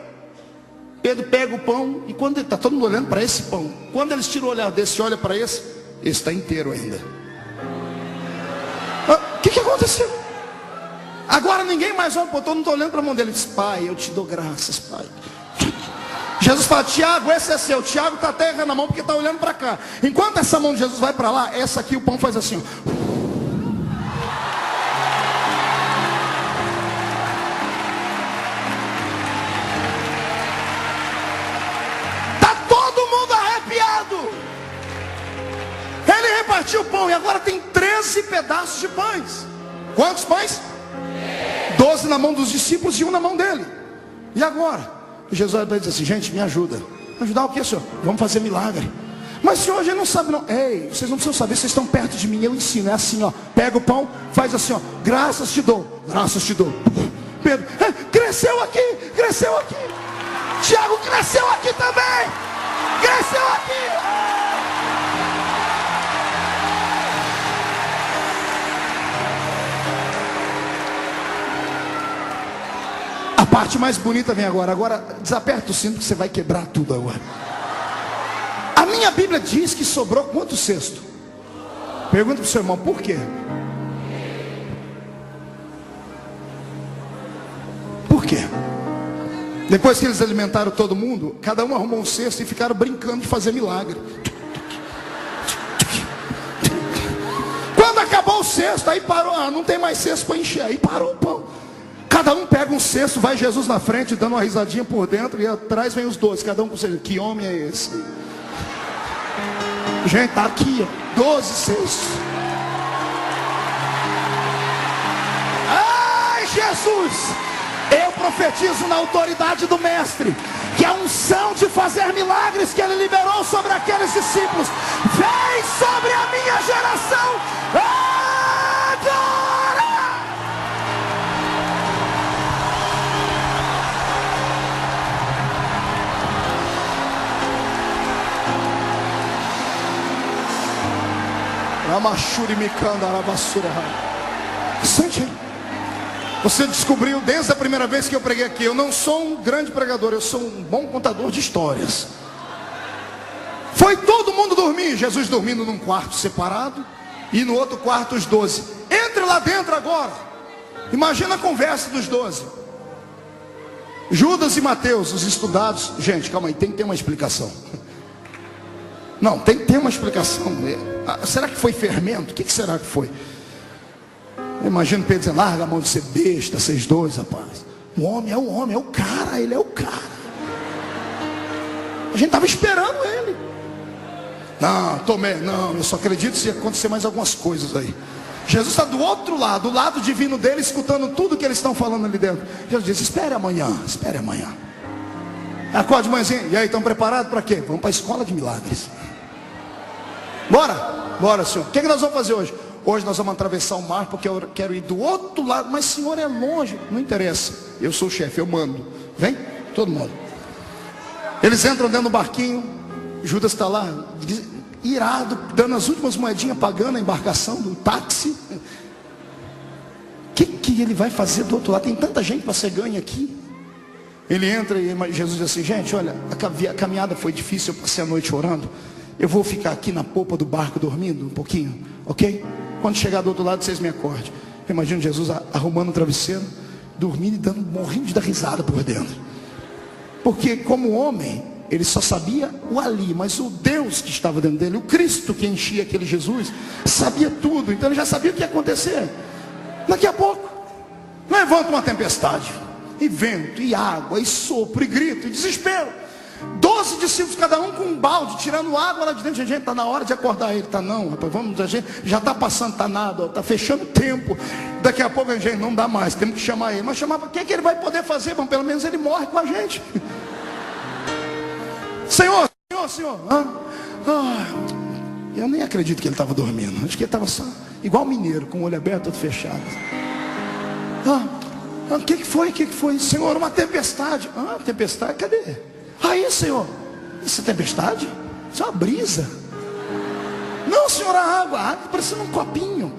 Pedro pega o pão, e quando está todo mundo olhando para esse pão, quando eles tiram o olhar desse e olham para esse está inteiro ainda. O que aconteceu? Agora ninguém mais olha, todo mundo está olhando para a mão dele. Ele diz: Pai, eu te dou graças, Pai. Jesus fala: Tiago, esse é seu. Tiago está até errando a mão porque está olhando para cá. Enquanto essa mão de Jesus vai para lá, essa aqui o pão faz assim, ó. Tá todo mundo arrepiado. Ele repartiu o pão e agora tem 13 pedaços de pães. Quantos pães? 12 na mão dos discípulos e um na mão dele. E agora? Jesus vai dizer assim: gente, me ajuda. Ajudar o que, senhor? Vamos fazer milagre. Mas senhor, a gente não sabe não. Ei, vocês não precisam saber, vocês estão perto de mim, eu ensino. É assim, ó, pega o pão, faz assim, ó, graças te dou, graças te dou. Pedro, cresceu aqui, cresceu aqui. Tiago cresceu aqui também, cresceu aqui. A parte mais bonita vem agora. Agora desaperta o cinto que você vai quebrar tudo agora. A minha Bíblia diz que sobrou quantos cestos? Pergunta para o seu irmão, por quê? Por quê? Depois que eles alimentaram todo mundo, cada um arrumou um cesto e ficaram brincando de fazer milagre. Quando acabou o cesto, aí parou. Não tem mais cesto para encher. Aí parou o pão. Cada um pega um cesto, vai Jesus na frente, dando uma risadinha por dentro, e atrás vem os 12, cada um com o cesto. Que homem é esse? Gente, tá aqui, ó, 12 cestos. Ai, Jesus! Eu profetizo na autoridade do Mestre, que a unção de fazer milagres que Ele liberou sobre aqueles discípulos, vem sobre a minha geração. Agora! Sente aí. Você descobriu desde a primeira vez que eu preguei aqui, eu não sou um grande pregador, eu sou um bom contador de histórias. Foi todo mundo dormir, Jesus dormindo num quarto separado e no outro quarto os 12. Entre lá dentro agora. Imagina a conversa dos 12. Judas e Mateus, os estudados. Gente, calma aí, tem que ter uma explicação. Não, tem que ter uma explicação. Será que foi fermento? O que será que foi? Eu imagino Pedro dizendo: larga a mão de ser besta, vocês dois, rapaz. O homem é o homem, é o cara, ele é o cara. A gente estava esperando ele. Não, Tomé, não, eu só acredito se acontecer mais algumas coisas aí. Jesus está do outro lado, do lado divino dele, escutando tudo que eles estão falando ali dentro. Jesus diz: espere amanhã, espere amanhã. Acorde de manhãzinha. E aí, estão preparados para quê? Vamos para a escola de milagres. Bora, bora, senhor. O que nós vamos fazer hoje? Hoje nós vamos atravessar o mar, porque eu quero ir do outro lado. Mas senhor, é longe. Não interessa, eu sou o chefe, eu mando. Vem, todo mundo. Eles entram dentro do barquinho. Judas está lá, irado, dando as últimas moedinhas, pagando a embarcação do táxi. O que ele vai fazer do outro lado? Tem tanta gente para ser ganha aqui. Ele entra e Jesus diz assim: gente, olha, a caminhada foi difícil, eu passei a noite orando. Eu vou ficar aqui na popa do barco dormindo um pouquinho, ok? Quando chegar do outro lado, vocês me acordem. Eu imagino Jesus arrumando um travesseiro, dormindo e morrendo de dar risada por dentro. Porque como homem, ele só sabia o ali, mas o Deus que estava dentro dele, o Cristo que enchia aquele Jesus, sabia tudo. Então ele já sabia o que ia acontecer. Daqui a pouco, levanta uma tempestade, e vento, e água, e sopro, e grito, e desespero. 12 discípulos, cada um com um balde, tirando água lá de dentro. Gente, está na hora de acordar ele. Está não, rapaz, vamos, a gente já está passando, está nada, está fechando o tempo. Daqui a pouco a gente não dá mais, temos que chamar ele. Mas chamar, o que ele vai poder fazer? Bom, pelo menos ele morre com a gente. Senhor, eu nem acredito que ele estava dormindo. Acho que ele estava só igual mineiro, com o olho aberto, todo fechado. O que foi? Senhor, uma tempestade. Tempestade, cadê? Aí, senhor, isso é tempestade? Isso é uma brisa. Não, senhor, a água parecendo um copinho.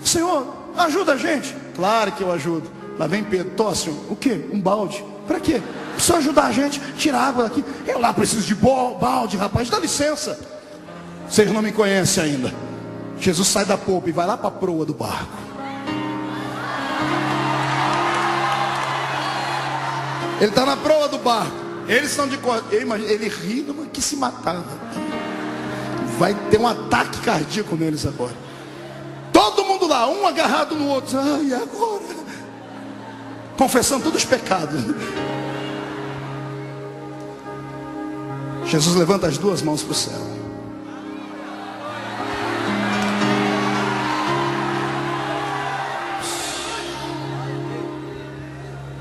Senhor, ajuda a gente. Claro que eu ajudo. Lá vem Pedro, senhor, o quê? Um balde. Para quê? Se eu ajudar a gente, tirar água daqui. Eu lá preciso de balde, rapaz, dá licença. Vocês não me conhecem ainda. Jesus sai da polpa e vai lá para a proa do barco. Ele está na proa do barco. Eles estão de corda. Ele ri, mas que se matava. Vai ter um ataque cardíaco neles agora. Todo mundo lá, um agarrado no outro. Ai, agora? Confessando todos os pecados. Jesus levanta as duas mãos para o céu.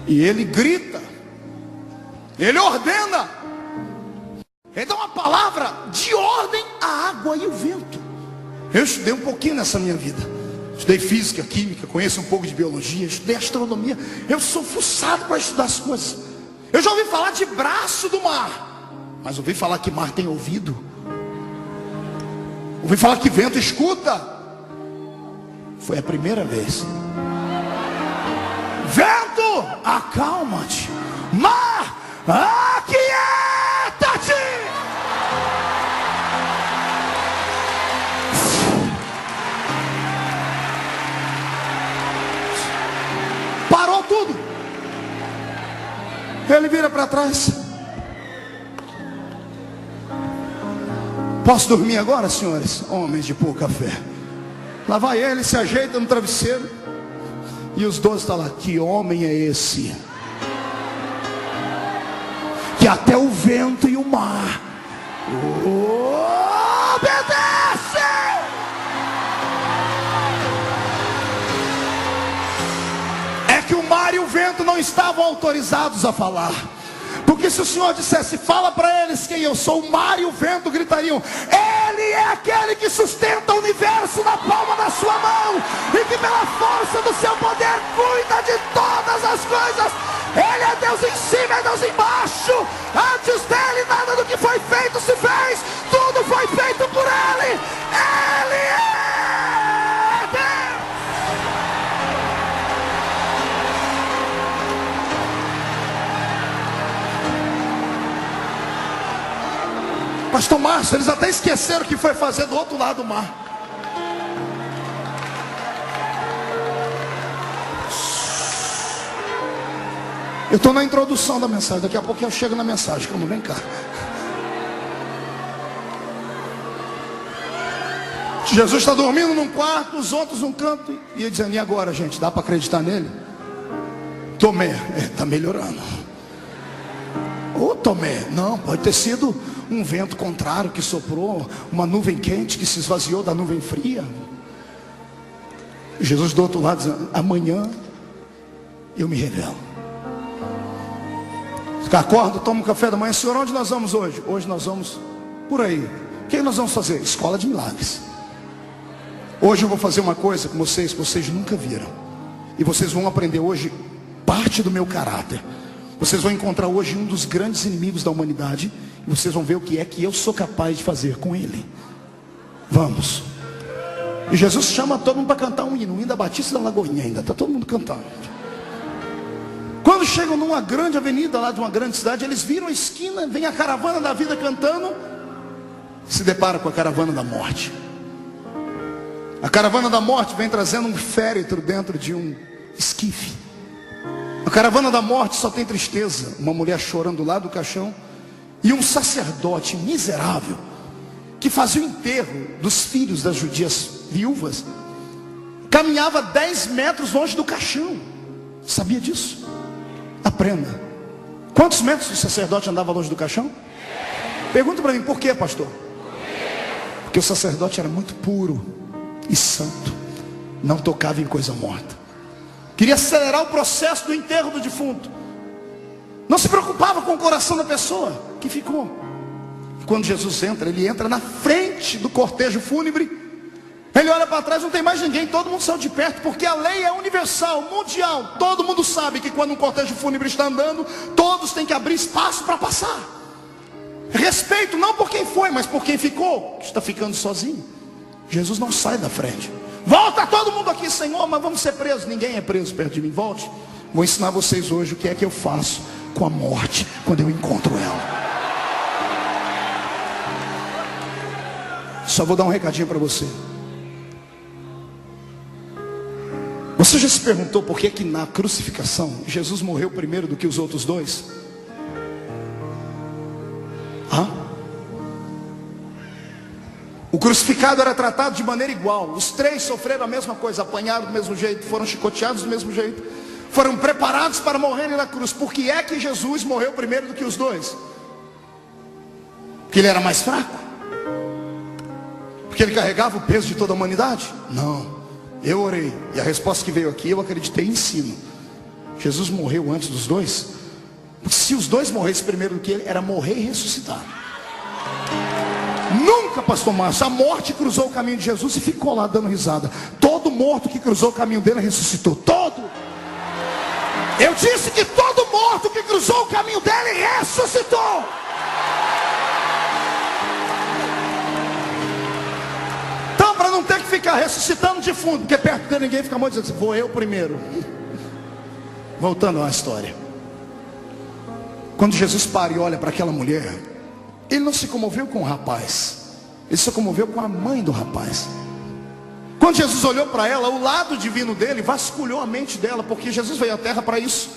E ele grita. Ele ordena. Ele dá uma palavra de ordem à água e ao vento. Eu estudei um pouquinho nessa minha vida. Estudei física, química, conheço um pouco de biologia, estudei astronomia. Eu sou fuçado para estudar as coisas. Eu já ouvi falar de braço do mar, mas ouvi falar que mar tem ouvido. Ouvi falar que vento escuta. Foi a primeira vez. Vento, acalma-te. Mar, aquieta-te. Parou tudo. Ele vira para trás. Posso dormir agora, senhores? Homens de pouca fé. Lá vai ele, se ajeita no travesseiro. E os 12 estão lá. Que homem é esse? Que até o vento e o mar obedecem. É que o mar e o vento não estavam autorizados a falar. Porque se o Senhor dissesse, fala para eles quem eu sou, o mar e o vento gritariam: Ele é aquele que sustenta o universo na palma da sua mão, e que pela força do seu poder cuida de todas as coisas. Ele é Deus em cima, é Deus embaixo. Antes dele nada do que foi feito se fez. Tudo foi feito por ele. Ele é Deus. Pastor Márcio, eles até esqueceram o que foi fazer do outro lado do mar. Eu estou na introdução da mensagem. Daqui a pouco eu chego na mensagem. Calma, vem cá. Jesus está dormindo num quarto, os outros num canto. E ele dizendo, e agora, gente? Dá para acreditar nele? Tomé, está melhorando. Ô Tomé, não, pode ter sido um vento contrário que soprou, uma nuvem quente que se esvaziou da nuvem fria. Jesus do outro lado dizendo, amanhã eu me revelo. Acordo, tomo um café da manhã. Senhor, onde nós vamos hoje? Hoje nós vamos por aí. O que nós vamos fazer? Escola de milagres. Hoje eu vou fazer uma coisa com vocês que vocês nunca viram. E vocês vão aprender hoje parte do meu caráter. Vocês vão encontrar hoje um dos grandes inimigos da humanidade. E vocês vão ver o que é que eu sou capaz de fazer com ele. Vamos. E Jesus chama todo mundo para cantar um hino da Batista da Lagoinha ainda. Está todo mundo cantando. Quando chegam numa grande avenida lá de uma grande cidade, eles viram a esquina, vem a caravana da vida cantando, se depara com a caravana da morte. A caravana da morte vem trazendo um féretro dentro de um esquife. A caravana da morte só tem tristeza, uma mulher chorando lá do caixão, e um sacerdote miserável, que fazia o enterro dos filhos das judias viúvas, caminhava 10 metros longe do caixão. Sabia disso? Aprenda. Quantos metros o sacerdote andava longe do caixão? Pergunta para mim, por quê, pastor? Porque o sacerdote era muito puro e santo, não tocava em coisa morta, queria acelerar o processo do enterro do defunto, não se preocupava com o coração da pessoa que ficou. Quando Jesus entra, ele entra na frente do cortejo fúnebre. Ele olha para trás, não tem mais ninguém, todo mundo saiu de perto, porque a lei é universal, mundial. Todo mundo sabe que quando um cortejo fúnebre está andando, todos têm que abrir espaço para passar. Respeito não por quem foi, mas por quem ficou, que está ficando sozinho. Jesus não sai da frente. Volta todo mundo aqui, Senhor, mas vamos ser presos. Ninguém é preso perto de mim, volte. Vou ensinar vocês hoje o que é que eu faço com a morte quando eu encontro ela. Só vou dar um recadinho para você. Você já se perguntou por que na crucificação Jesus morreu primeiro do que os outros dois? O crucificado era tratado de maneira igual. Os três sofreram a mesma coisa, apanharam do mesmo jeito, foram chicoteados do mesmo jeito, foram preparados para morrerem na cruz. Por que é que Jesus morreu primeiro do que os dois? Porque ele era mais fraco? Porque ele carregava o peso de toda a humanidade? Não. Eu orei, e a resposta que veio aqui, eu acreditei em ensino. Jesus morreu antes dos dois. Porque se os dois morressem primeiro do que ele, era morrer e ressuscitar. Nunca, pastor Márcio, a morte cruzou o caminho de Jesus e ficou lá dando risada. Todo morto que cruzou o caminho dele ressuscitou. Todo. Eu disse que todo morto que cruzou o caminho dele ressuscitou. Então, para não ter que ficar ressuscitando de fundo, porque perto de ninguém fica muito dizendo assim, vou eu primeiro. Voltando à história. Quando Jesus para e olha para aquela mulher, ele não se comoveu com o rapaz, ele se comoveu com a mãe do rapaz. Quando Jesus olhou para ela, o lado divino dele vasculhou a mente dela, porque Jesus veio à terra para isso,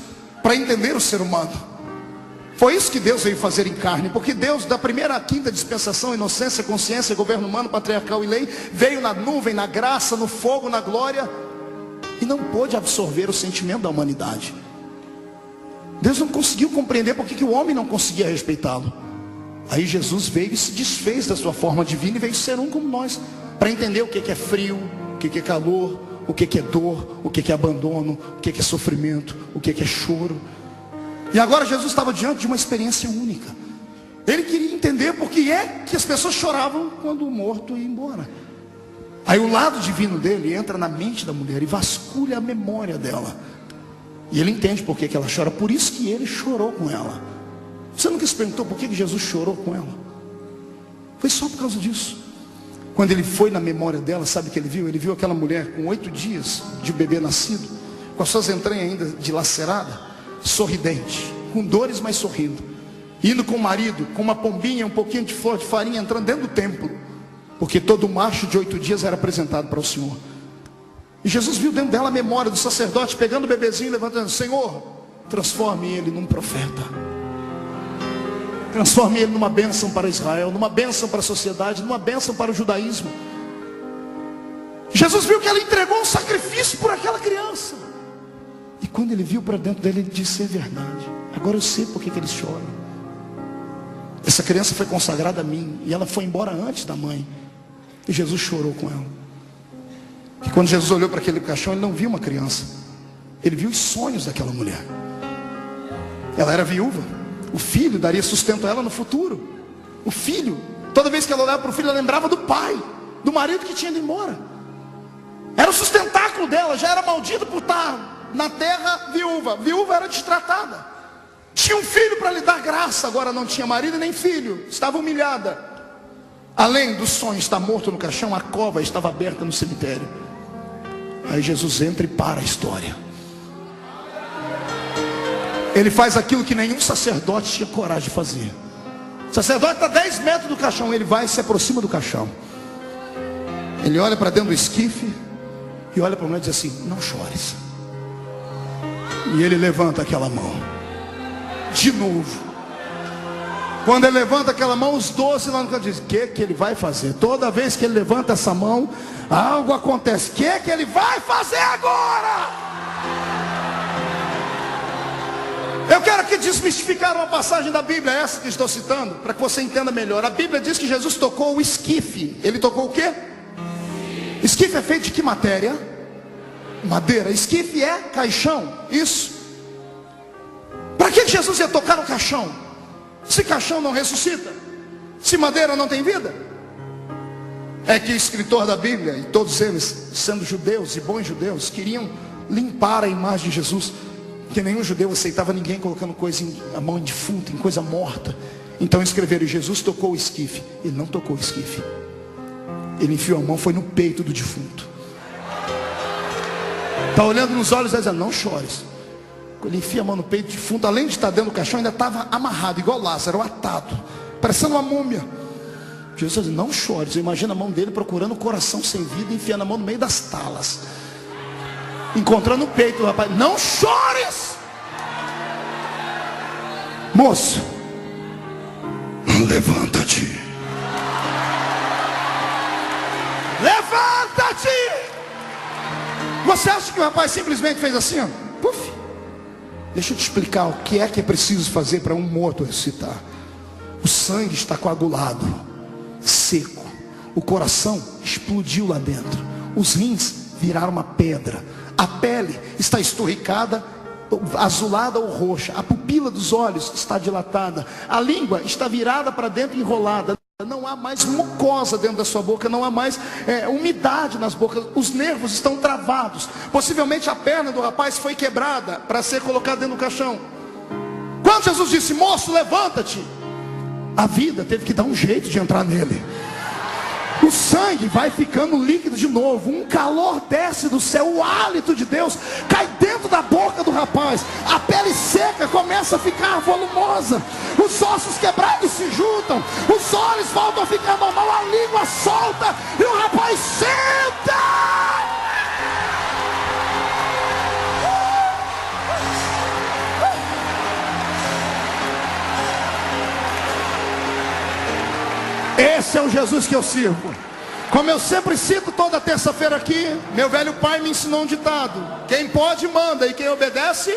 para entender o ser humano. Foi isso que Deus veio fazer em carne, porque Deus, da primeira à quinta dispensação, inocência, consciência, governo humano, patriarcal e lei, veio na nuvem, na graça, no fogo, na glória, e não pôde absorver o sentimento da humanidade. Deus não conseguiu compreender porque que o homem não conseguia respeitá-lo. Aí Jesus veio e se desfez da sua forma divina e veio ser um como nós, para entender o que é frio, o que é calor, o que é dor, o que é abandono, o que é sofrimento, o que é choro. E agora Jesus estava diante de uma experiência única. Ele queria entender por que é que as pessoas choravam quando o morto ia embora. Aí o lado divino dele entra na mente da mulher e vasculha a memória dela. E ele entende por que ela chora, por isso que ele chorou com ela. Você nunca se perguntou por que Jesus chorou com ela? Foi só por causa disso. Quando ele foi na memória dela, sabe o que ele viu? Ele viu aquela mulher com 8 dias de bebê nascido, com as suas entranhas ainda dilacerada, sorridente, com dores, mas sorrindo, indo com o marido, com uma pombinha, um pouquinho de flor de farinha, entrando dentro do templo, porque todo macho de 8 dias era apresentado para o Senhor. E Jesus viu dentro dela a memória do sacerdote, pegando o bebezinho e levantando: Senhor, transforme ele num profeta, transforme ele numa bênção para Israel, numa bênção para a sociedade, numa bênção para o judaísmo. Jesus viu que ela entregou um sacrifício por aquela criança. E quando ele viu para dentro dele, ele disse: é verdade, agora eu sei por que eles choram. Essa criança foi consagrada a mim, e ela foi embora antes da mãe. E Jesus chorou com ela. E quando Jesus olhou para aquele caixão, ele não viu uma criança, ele viu os sonhos daquela mulher. Ela era viúva, o filho daria sustento a ela no futuro. O filho, toda vez que ela olhava para o filho, ela lembrava do pai, do marido que tinha ido embora. Era o sustentáculo dela, já era maldita por estar na terra viúva. Viúva era destratada, tinha um filho para lhe dar graça, agora não tinha marido nem filho, estava humilhada. Além do sonho estar morto no caixão, a cova estava aberta no cemitério. Aí Jesus entra e para a história. Ele faz aquilo que nenhum sacerdote tinha coragem de fazer. O sacerdote está a 10 metros do caixão, ele vai e se aproxima do caixão. Ele olha para dentro do esquife e olha para a mulher e diz assim: não chores. E ele levanta aquela mão de novo. Quando ele levanta aquela mão, os 12 lá no canto dizem: o que ele vai fazer? Toda vez que ele levanta essa mão, algo acontece. O que ele vai fazer agora? Eu quero aqui desmistificar uma passagem da Bíblia, essa que estou citando, para que você entenda melhor. A Bíblia diz que Jesus tocou o esquife. Ele tocou o quê? Esquife é feito de que matéria? Madeira. Esquife é caixão. Isso. Para que Jesus ia tocar no caixão? Se caixão não ressuscita, se madeira não tem vida. É que o escritor da Bíblia, e todos eles sendo judeus e bons judeus, queriam limpar a imagem de Jesus, porque nenhum judeu aceitava ninguém colocando coisa a mão em defunto, em coisa morta. Então escreveram: Jesus tocou o esquife. Ele não tocou o esquife, ele enfiou a mão, foi no peito do defunto. Está olhando nos olhos e dizendo: não chores. ele enfia a mão no peito, defunto, além de estar dentro do caixão, ainda estava amarrado, igual Lázaro, atado, parecendo uma múmia. Jesus disse, não chore. Você imagina a mão dele procurando o coração sem vida, enfiando a mão no meio das talas, encontrando o peito do rapaz. Não chores, moço, levanta-te. Levanta-te. Você acha que o rapaz simplesmente fez assim, ó? Puf. Deixa eu te explicar o que é preciso fazer para um morto ressuscitar. O sangue está coagulado, seco. O coração explodiu lá dentro. Os rins viraram uma pedra. A pele está esturricada, azulada ou roxa. A pupila dos olhos está dilatada. A língua está virada para dentro, enrolada. Não há mais mucosa dentro da sua boca, não há mais umidade nas bocas, os nervos estão travados. Possivelmente a perna do rapaz foi quebrada para ser colocada dentro do caixão. Quando Jesus disse, moço, levanta-te, a vida teve que dar um jeito de entrar nele. O sangue vai ficando líquido de novo. Um calor desce do céu. O hálito de Deus cai dentro da boca do rapaz. A pele seca começa a ficar volumosa. Os ossos quebrados se juntam. Os olhos voltam a ficar normal. A língua solta. E o rapaz senta. Esse é o Jesus que eu sirvo. Como eu sempre cito toda terça-feira aqui, meu velho pai me ensinou um ditado: quem pode manda, e quem obedece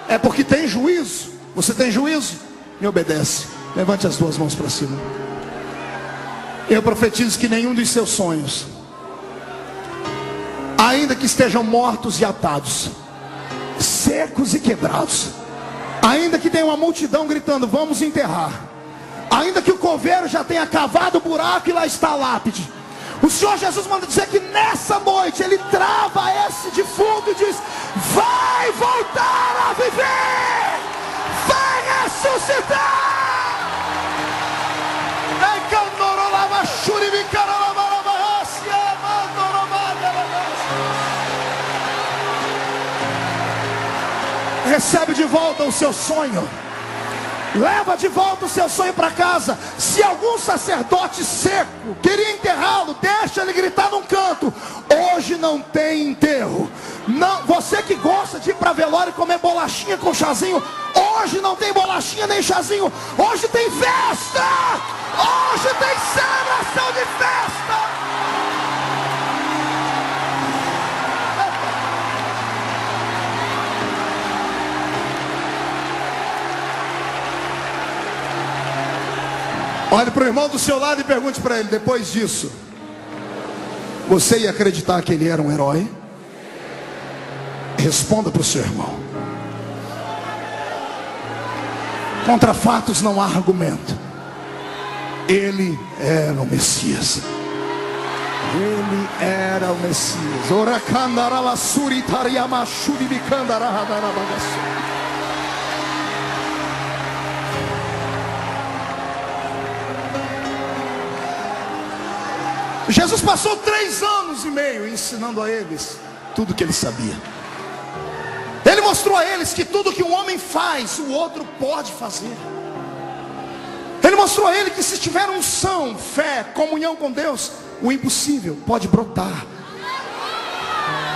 é porque tem juízo. Você tem juízo? Me obedece. Levante as duas mãos para cima. Eu profetizo que nenhum dos seus sonhos, ainda que estejam mortos e atados, secos e quebrados, ainda que tenha uma multidão gritando, vamos enterrar, ainda que o coveiro já tenha cavado o buraco e lá está a lápide, o Senhor Jesus manda dizer que nessa noite Ele trava esse defunto e diz, vai voltar a viver, vai ressuscitar. Recebe de volta o seu sonho. Leva de volta o seu sonho para casa. Se algum sacerdote seco queria enterrá-lo, deixa ele gritar num canto, hoje não tem enterro. Não, você que gosta de ir para velório e comer bolachinha com chazinho, hoje não tem bolachinha nem chazinho. Hoje tem festa. Hoje tem celebração de festa. Olhe para o irmão do seu lado e pergunte para ele, depois disso, você ia acreditar que ele era um herói? Responda para o seu irmão. Contra fatos não há argumento. Ele era o Messias. Ele era o Messias. Jesus passou 3 anos e meio ensinando a eles tudo que ele sabia. Ele mostrou a eles que tudo que um homem faz, o outro pode fazer. Ele mostrou a eles que se tiver unção, fé, comunhão com Deus, o impossível pode brotar.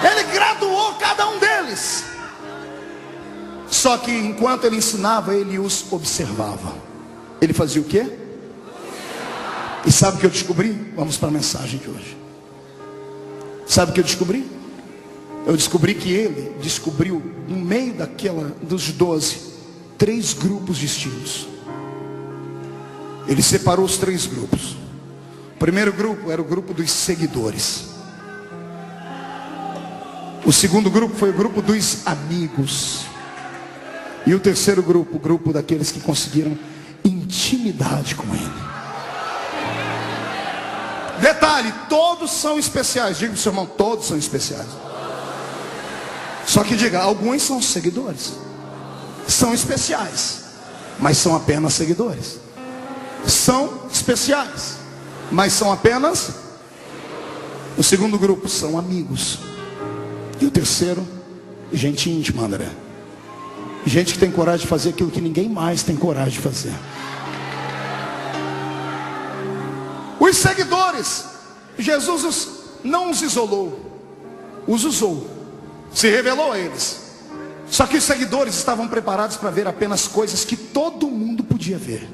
Ele graduou cada um deles. Só que enquanto ele ensinava, ele os observava. Ele fazia o quê? E sabe o que eu descobri? Vamos para a mensagem de hoje. Sabe o que eu descobri? Eu descobri que ele descobriu, no meio dos 12, 3 grupos distintos. Ele separou os 3 grupos. O primeiro grupo era o grupo dos seguidores. O segundo grupo foi o grupo dos amigos. E o terceiro grupo, o grupo daqueles que conseguiram intimidade com ele. Detalhe, todos são especiais. Diga para o seu irmão, todos são especiais. Só que diga, alguns são seguidores. São especiais, mas são apenas seguidores. São especiais, mas são apenas. O segundo grupo são amigos. E o terceiro, gente íntima, André. Gente que tem coragem de fazer aquilo que ninguém mais tem coragem de fazer. Os seguidores, Jesus não os isolou, os usou, se revelou a eles. Só que os seguidores estavam preparados para ver apenas coisas que todo mundo podia ver.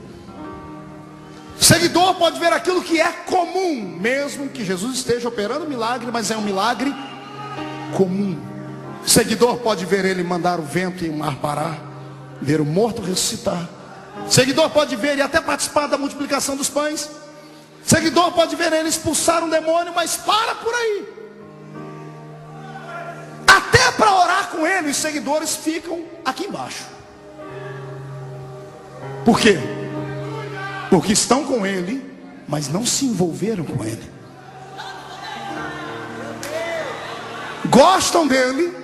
O seguidor pode ver aquilo que é comum, mesmo que Jesus esteja operando um milagre, mas é um milagre comum. O seguidor pode ver ele mandar o vento e o mar parar, ver o morto ressuscitar. O seguidor pode ver e até participar da multiplicação dos pães. O seguidor pode ver ele expulsar um demônio, mas para por aí. Até para orar com ele, os seguidores ficam aqui embaixo. Por quê? Porque estão com ele, mas não se envolveram com ele. Gostam dele,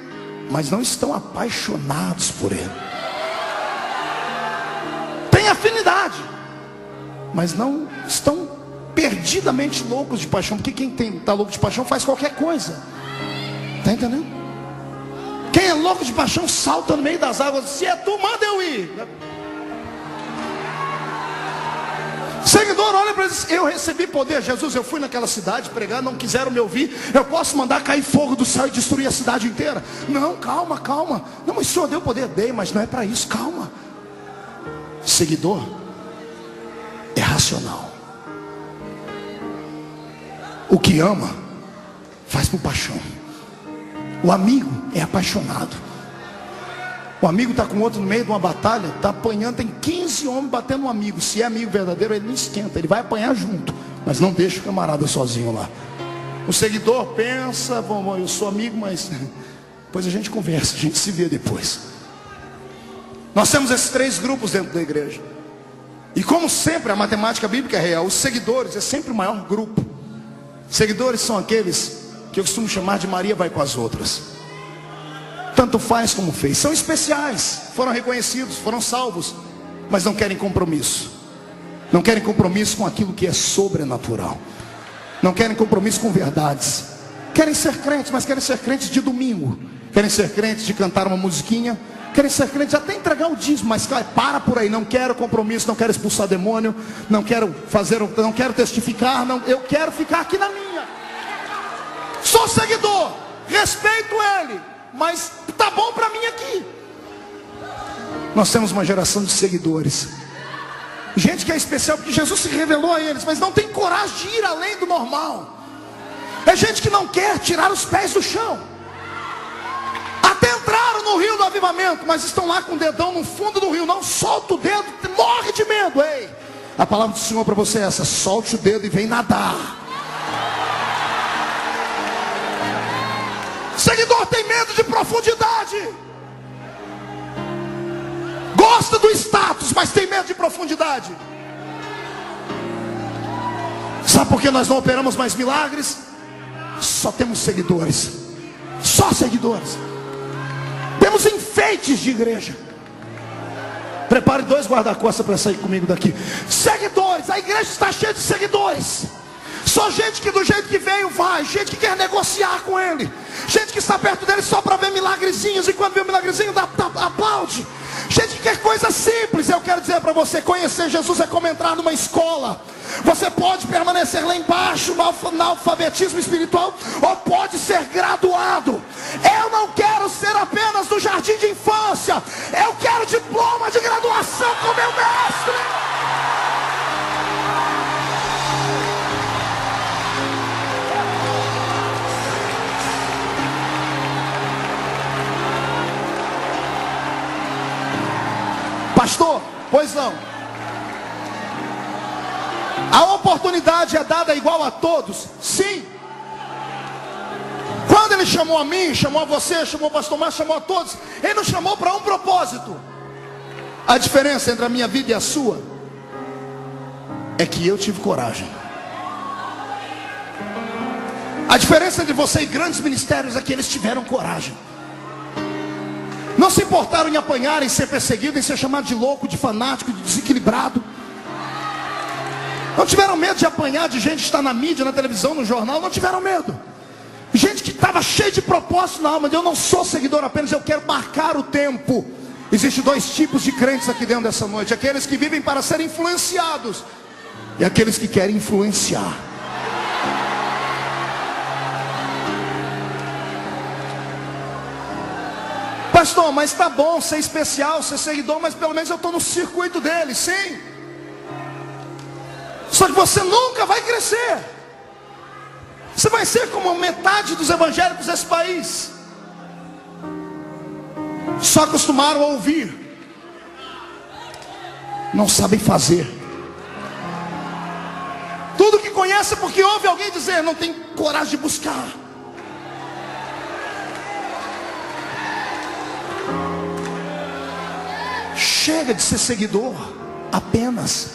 mas não estão apaixonados por ele. Tem afinidade, mas não estão perdidamente loucos de paixão. Porque quem está louco de paixão faz qualquer coisa. Está entendendo? Quem é louco de paixão salta no meio das águas. Se é tu, manda eu ir. Seguidor olha para ele e diz: eu recebi poder. Jesus, eu fui naquela cidade pregar, não quiseram me ouvir. Eu posso mandar cair fogo do céu e destruir a cidade inteira? Não, calma, calma. Não, mas o Senhor deu poder. Dei, mas não é para isso, calma. Seguidor é racional. O que ama faz por paixão. O amigo é apaixonado. O amigo está com o outro no meio de uma batalha, está apanhando, tem 15 homens batendo um amigo. Se é amigo verdadeiro, ele não esquenta, ele vai apanhar junto, mas não deixa o camarada sozinho lá. O seguidor pensa: bom, eu sou amigo, mas depois a gente conversa, a gente se vê depois. Nós temos esses 3 grupos dentro da igreja. E como sempre, a matemática bíblica é real. Os seguidores é sempre o maior grupo. Seguidores são aqueles que eu costumo chamar de Maria vai com as outras. Tanto faz como fez. São especiais, foram reconhecidos, foram salvos, mas não querem compromisso. Não querem compromisso com aquilo que é sobrenatural. Não querem compromisso com verdades. Querem ser crentes, mas querem ser crentes de domingo. Querem ser crentes de cantar uma musiquinha. Querem ser crentes até entregar o dízimo, mas para por aí. Não quero compromisso, não quero expulsar demônio, não quero testificar, não, eu quero ficar aqui na minha. Sou seguidor, respeito ele, mas tá bom para mim aqui. Nós temos uma geração de seguidores, gente que é especial porque Jesus se revelou a eles, mas não tem coragem de ir além do normal. É gente que não quer tirar os pés do chão. Até entraram no rio do avivamento, mas estão lá com o dedão no fundo do rio. Não solta o dedo, morre de medo. Ei, a palavra do Senhor para você é essa: solte o dedo e vem nadar. Seguidor tem medo de profundidade. Gosta do status, mas tem medo de profundidade. Sabe por que nós não operamos mais milagres? Só temos seguidores. Só seguidores. Temos enfeites de igreja. Prepare 2 guarda-costas para sair comigo daqui. Seguidores, a igreja está cheia de seguidores. Só gente que do jeito que veio vai. Gente que quer negociar com ele. Gente que está perto dele só para ver milagrezinhos. E quando vê um milagrezinho, aplaude. Gente que quer coisa simples. Eu quero dizer para você: conhecer Jesus é como entrar numa escola. Você pode permanecer lá embaixo no alfabetismo espiritual, ou pode ser graduado. Eu não quero ser apenas do jardim de infância. Eu quero diploma de graduação com meu mestre. Pastor, pois não. A oportunidade é dada igual a todos? Sim. Quando ele chamou a mim, chamou a você, chamou o pastor Márcio, chamou a todos, ele nos chamou para um propósito. A diferença entre a minha vida e a sua é que eu tive coragem. A diferença entre você e grandes ministérios é que eles tiveram coragem. Não se importaram em apanhar, em ser perseguido, em ser chamado de louco, de fanático, de desequilibrado. Não tiveram medo de apanhar de gente que está na mídia, na televisão, no jornal. Não tiveram medo. Gente que estava cheia de propósito na alma. Eu não sou seguidor apenas, eu quero marcar o tempo. Existem dois tipos de crentes aqui dentro dessa noite: aqueles que vivem para serem influenciados e aqueles que querem influenciar. Pastor, mas tá bom ser especial, ser seguidor, mas pelo menos eu estou no circuito dele. Sim. Só que você nunca vai crescer. Você vai ser como metade dos evangélicos desse país. Só acostumaram a ouvir, não sabem fazer. Tudo que conhece é porque ouve alguém dizer, não tem coragem de buscar. Chega de ser seguidor apenas.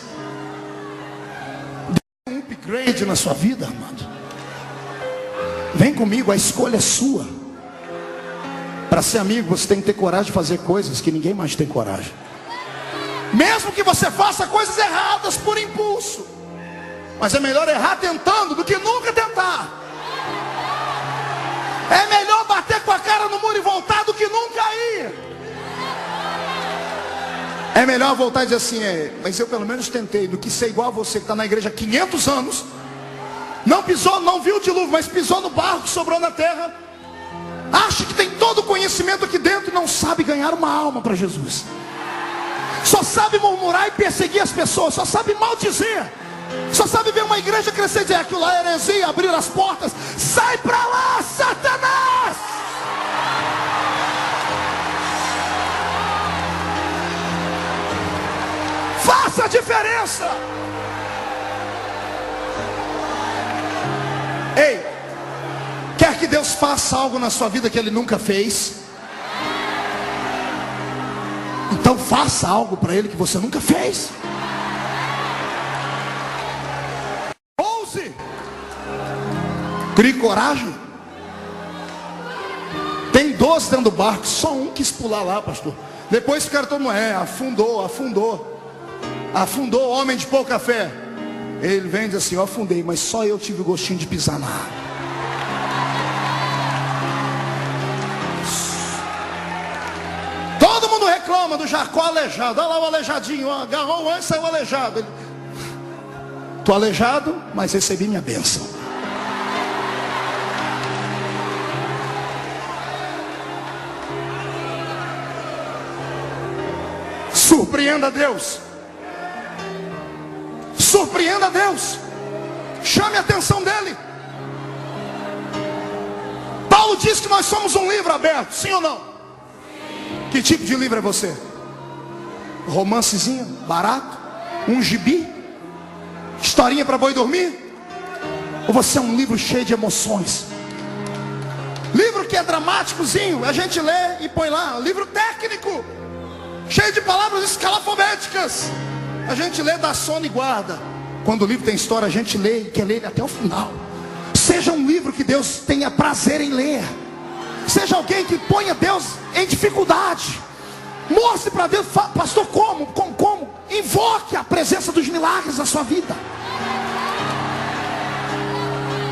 Dê um upgrade na sua vida, amado. Vem comigo, a escolha é sua. Para ser amigo, você tem que ter coragem de fazer coisas que ninguém mais tem coragem. Mesmo que você faça coisas erradas por impulso. Mas é melhor errar tentando do que nunca tentar. É melhor bater com a cara no muro e voltar do que nunca ir. É melhor voltar e dizer assim, mas eu pelo menos tentei, do que ser igual a você que está na igreja há 500 anos. Não pisou, não viu o dilúvio, mas pisou no barro que sobrou na terra. Acha que tem todo o conhecimento aqui dentro e não sabe ganhar uma alma para Jesus. Só sabe murmurar e perseguir as pessoas. Só sabe maldizer. Só sabe ver uma igreja crescer e dizer, aquilo lá é heresia, abrir as portas. Sai para lá, Satanás! Faça a diferença. Ei, quer que Deus faça algo na sua vida que Ele nunca fez? Então faça algo para Ele que você nunca fez. Ouse. Crie coragem. Tem 12 dentro do barco, só um quis pular lá, pastor. Depois ficaram todo mundo, afundou o homem de pouca fé. Ele vem e diz assim, eu afundei, mas só eu tive o gostinho de pisar na água. Todo mundo reclama do Jacó aleijado. Olha lá o aleijadinho, ó, agarrou o anjo e saiu aleijado. Estou aleijado, mas recebi minha bênção. Surpreenda Deus. Surpreenda Deus. Chame a atenção dele. Paulo diz que nós somos um livro aberto, sim ou não? Que tipo de livro é você? Romancezinho, barato? Um gibi? Historinha para boi dormir? Ou você é um livro cheio de emoções? Livro que é dramáticozinho, a gente lê e põe lá. Livro técnico, cheio de palavras escalafobéticas. A gente lê, dá sono e guarda. Quando o livro tem história, a gente lê e quer ler até o final. Seja um livro que Deus tenha prazer em ler. Seja alguém que ponha Deus em dificuldade. Mostre para Deus, pastor, como? Invoque a presença dos milagres na sua vida.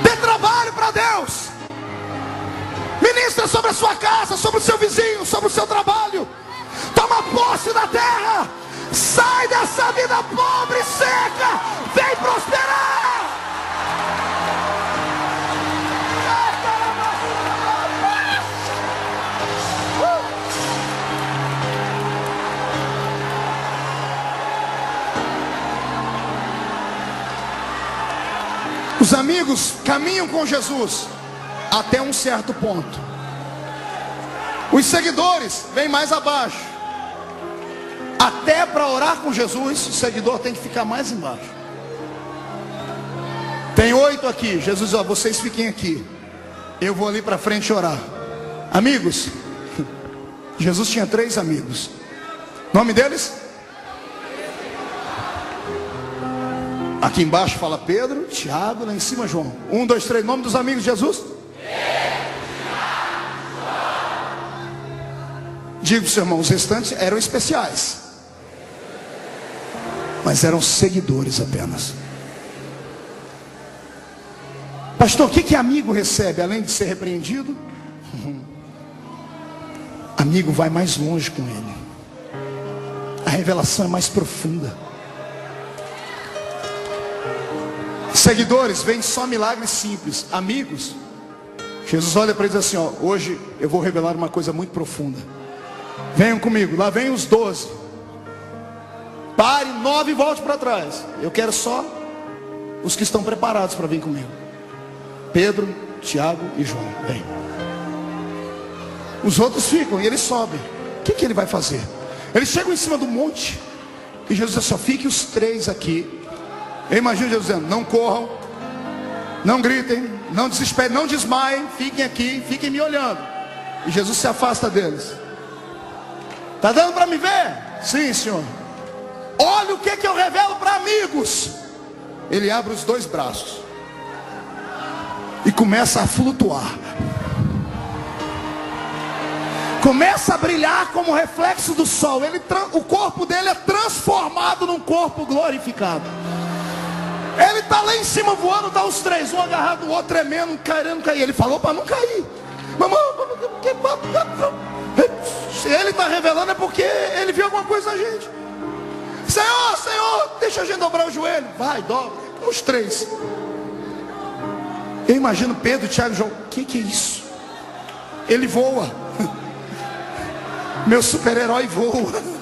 Dê trabalho para Deus. Ministra sobre a sua casa, sobre o seu vizinho, sobre o seu trabalho. Toma posse da terra. Sai dessa vida pobre e seca. Vem prosperar. Os amigos caminham com Jesus até um certo ponto. Os seguidores vêm mais abaixo. Até para orar com Jesus, o seguidor tem que ficar mais embaixo. Tem 8 aqui. Jesus, ó, vocês fiquem aqui. Eu vou ali para frente orar. Amigos. Jesus tinha 3 amigos. Nome deles? Aqui embaixo fala Pedro, Tiago, lá em cima João. 1, 2, 3, nome dos amigos de Jesus? Digo para os irmãos, os restantes eram especiais, mas eram seguidores apenas. Pastor, o que amigo recebe? Além de ser repreendido, amigo vai mais longe com ele. a revelação é mais profunda. Seguidores, vem só milagres simples. Amigos, Jesus olha para eles assim, ó, hoje eu vou revelar uma coisa muito profunda. Venham comigo, lá vem os 12. Pare, 9 e volte para trás. Eu quero só os que estão preparados para vir comigo. Pedro, Tiago e João, vem. Os outros ficam e eles sobem. O que ele vai fazer? Eles chegam em cima do monte e Jesus diz assim, fiquem os 3 aqui. Eu imagino Jesus dizendo, não corram, não gritem, não desesperem, não desmaiem, fiquem aqui, fiquem me olhando. E Jesus se afasta deles. Está dando para me ver? Sim, Senhor. Olha o que eu revelo para amigos. Ele abre os 2 braços e começa a flutuar. Começa a brilhar como reflexo do sol. O corpo dele é transformado num corpo glorificado. Ele está lá em cima voando, está os 3, um agarrado, o outro tremendo, querendo cair. Ele falou para não cair. Se ele está revelando é porque ele viu alguma coisa na gente. Senhor, Senhor, deixa a gente dobrar o joelho. Vai, dobra. Os 3. Eu imagino Pedro, Tiago e João. O que é isso? Ele voa. Meu super-herói voa.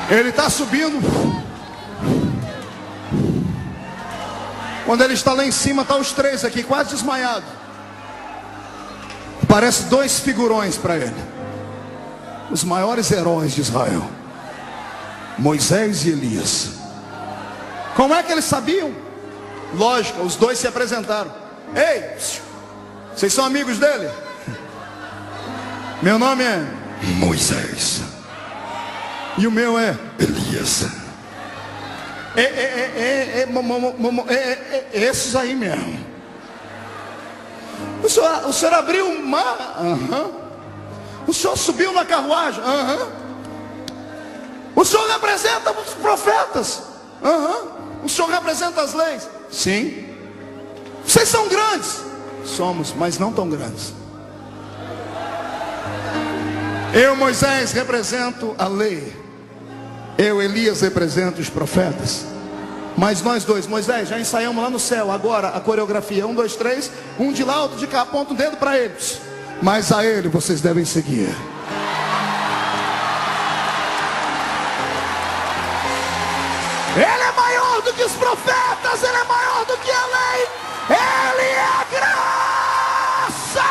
Ele está subindo. Quando ele está lá em cima, está os 3 aqui, quase desmaiados. Parece 2 figurões para ele. Os maiores heróis de Israel, Moisés e Elias. Como é que eles sabiam? Lógico, os 2 se apresentaram. Ei, vocês são amigos dele? Meu nome é Moisés. E o meu é Elias. Esses aí mesmo. O senhor abriu o mar? O senhor subiu na carruagem? O senhor representa os profetas? O senhor representa as leis? Sim. Vocês são grandes? Somos, mas não tão grandes. Eu, Moisés, represento a lei. Eu, Elias, represento os profetas. Mas nós 2, Moisés, já ensaiamos lá no céu. Agora a coreografia, 1, 2, 3. Um de lá, outro de cá, aponta o dedo para eles. Mas a ele vocês devem seguir. Ele é maior do que os profetas. Ele é maior do que a lei. Ele é a graça.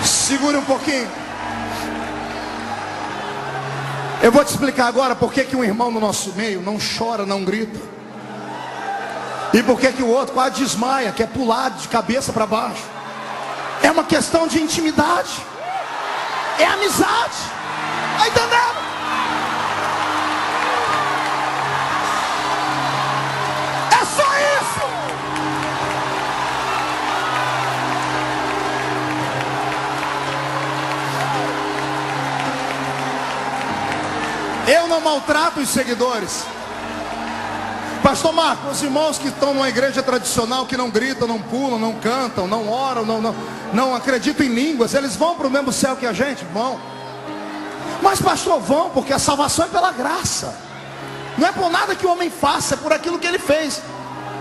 Segure um pouquinho. Eu vou te explicar agora por que um irmão no nosso meio não chora, não grita. E por que o outro quase desmaia, quer pular de cabeça para baixo. É uma questão de intimidade. É amizade. Está entendendo? É só isso. Eu não maltrato os seguidores. Pastor Marco, os irmãos que estão numa igreja tradicional, que não gritam, não pulam, não cantam, não oram, não acreditam em línguas, eles vão para o mesmo céu que a gente? Vão. Mas pastor, vão, porque a salvação é pela graça. Não é por nada que o homem faça, é por aquilo que ele fez.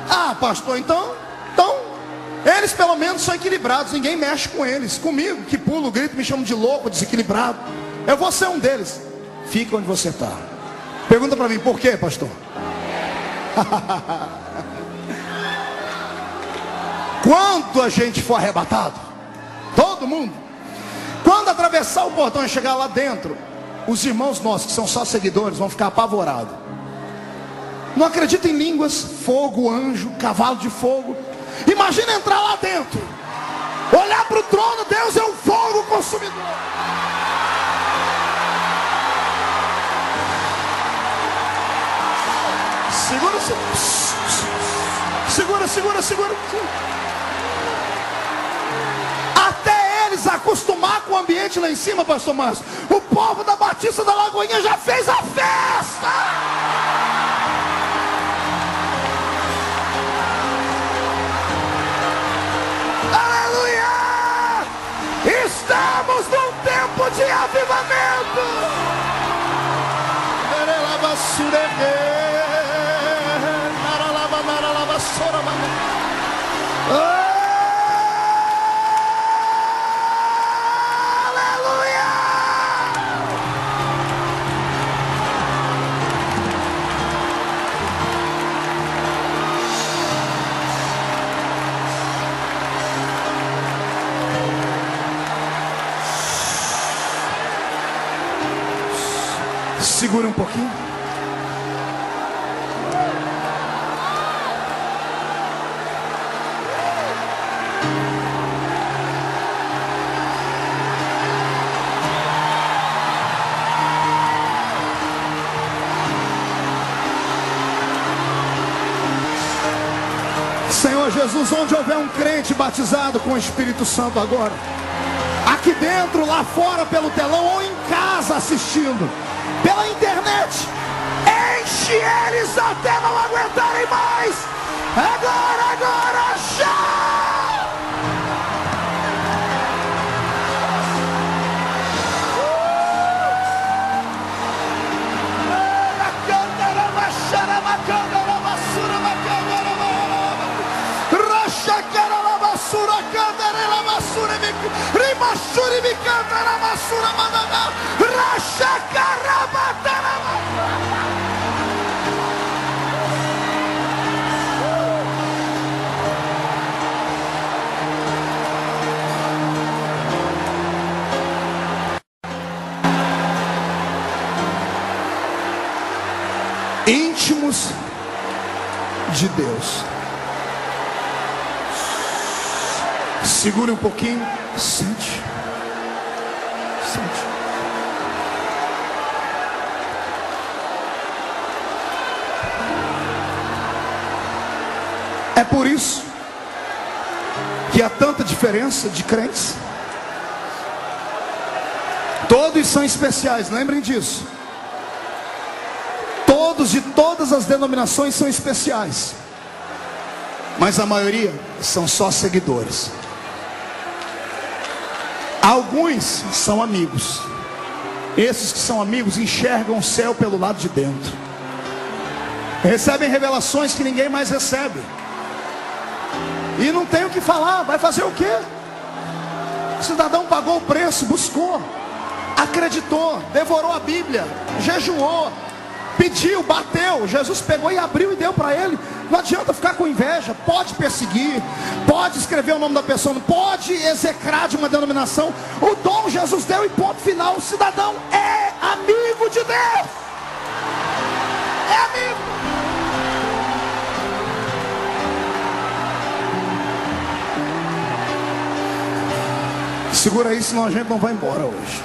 Ah, pastor, então eles pelo menos são equilibrados, ninguém mexe com eles. Comigo, que pulo, grito, me chamam de louco, desequilibrado. Eu vou ser um deles. Fica onde você está. Pergunta para mim, por quê, pastor? Quando a gente for arrebatado, todo mundo, quando atravessar o portão e chegar lá dentro, os irmãos nossos que são só seguidores vão ficar apavorados. Não acreditam em línguas, fogo, anjo, cavalo de fogo. Imagina entrar lá dentro, olhar para o trono, Deus é um fogo consumidor. Segura, segura, segura. Até eles acostumar com o ambiente lá em cima, pastor Márcio, o povo da Batista da Lagoinha já fez a festa. Aleluia! Estamos num tempo de avivamento. Segura um pouquinho. Senhor Jesus, onde houver um crente batizado com o Espírito Santo agora, aqui dentro, lá fora pelo telão ou em casa assistindo pela internet, enche eles até não aguentarem mais. Agora, agora, já! Íntimos de Deus. Segure um pouquinho. Sente. Sente. É por isso que há tanta diferença de crentes. Todos são especiais, lembrem disso. Todos de todas as denominações são especiais, mas a maioria são só seguidores. Alguns são amigos. Esses que são amigos enxergam o céu pelo lado de dentro, recebem revelações que ninguém mais recebe, e não tem o que falar. Vai fazer o quê? O cidadão pagou o preço, buscou, acreditou, devorou a Bíblia, jejuou, pediu, bateu. Jesus pegou e abriu e deu para ele. Não adianta ficar com inveja. Pode perseguir, pode escrever o nome da pessoa, pode execrar de uma denominação. O dom Jesus deu e ponto final. O cidadão é amigo de Deus. É amigo. Segura aí, senão a gente não vai embora hoje.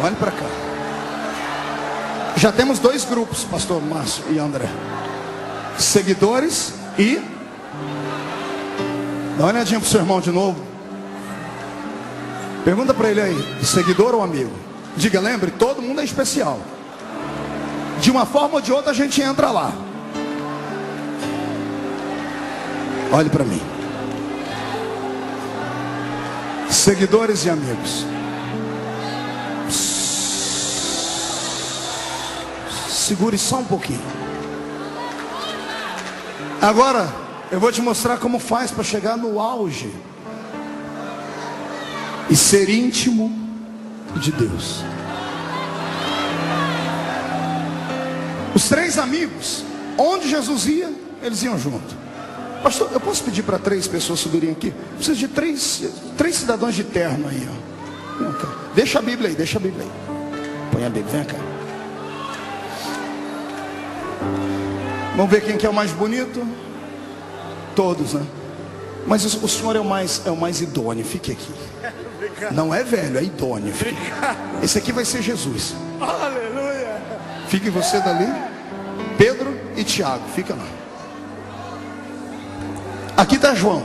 Olhe para cá. Já temos dois grupos, pastor Márcio e André: seguidores e... Dá uma olhadinha pro seu irmão de novo. Pergunta para ele aí: seguidor ou amigo? Diga, lembre, todo mundo é especial. De uma forma ou de outra a gente entra lá. Olhe para mim. Seguidores e amigos. Segure só um pouquinho. Agora eu vou te mostrar como faz para chegar no auge e ser íntimo de Deus. Os três amigos, onde Jesus ia, eles iam junto. Pastor, eu posso pedir para 3 pessoas subirem aqui? Preciso de três cidadãos de terno aí, ó. Deixa a Bíblia aí, deixa a Bíblia aí. Põe a Bíblia, vem cá. Vamos ver quem que é o mais bonito. Todos, né? Mas o senhor é o mais idôneo. Fique aqui. Não é velho, é idôneo. Esse aqui vai ser Jesus. Aleluia. Fique você dali. Pedro e Tiago, fica lá. Aqui está João.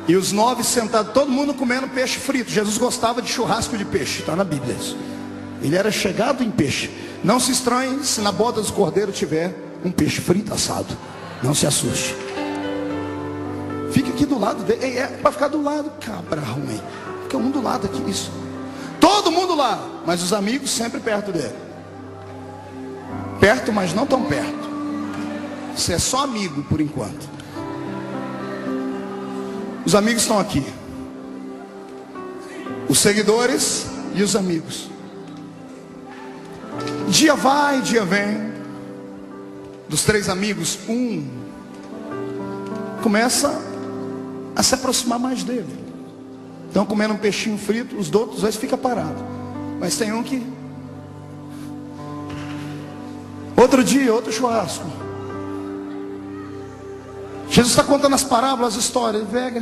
E os 9 sentados, todo mundo comendo peixe frito. Jesus gostava de churrasco de peixe, está na Bíblia isso. Ele era chegado em peixe. Não se estranhe se na boda do cordeiro tiver um peixe frito assado. Não se assuste. Fica aqui do lado dele. É para ficar do lado, cabra ruim. Fica um do lado aqui, isso. Todo mundo lá, mas os amigos sempre perto dele. Perto, mas não tão perto. Você é só amigo por enquanto. Os amigos estão aqui. Os seguidores e os amigos. Dia vai, dia vem. Dos 3 amigos, um começa a se aproximar mais dele. Estão comendo um peixinho frito, os outros 2 ficam parados. Mas tem um que... Outro dia, outro churrasco. Jesus está contando as parábolas, as histórias. Ele pega.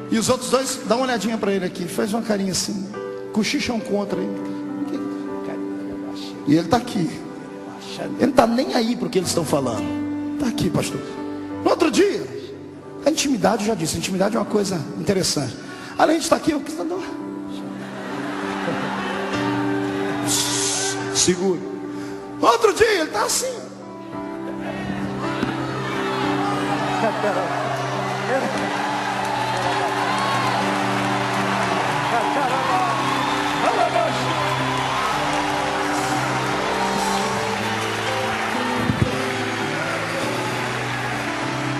E os outros 2, dá uma olhadinha para ele aqui. Faz uma carinha assim. Cochicham contra ele. E ele está aqui. Ele não está nem aí para o que eles estão falando. Está aqui, pastor. No outro dia, a intimidade, eu já disse, a intimidade é uma coisa interessante. Além de estar aqui, o que está dando? Seguro. No outro dia, ele está assim.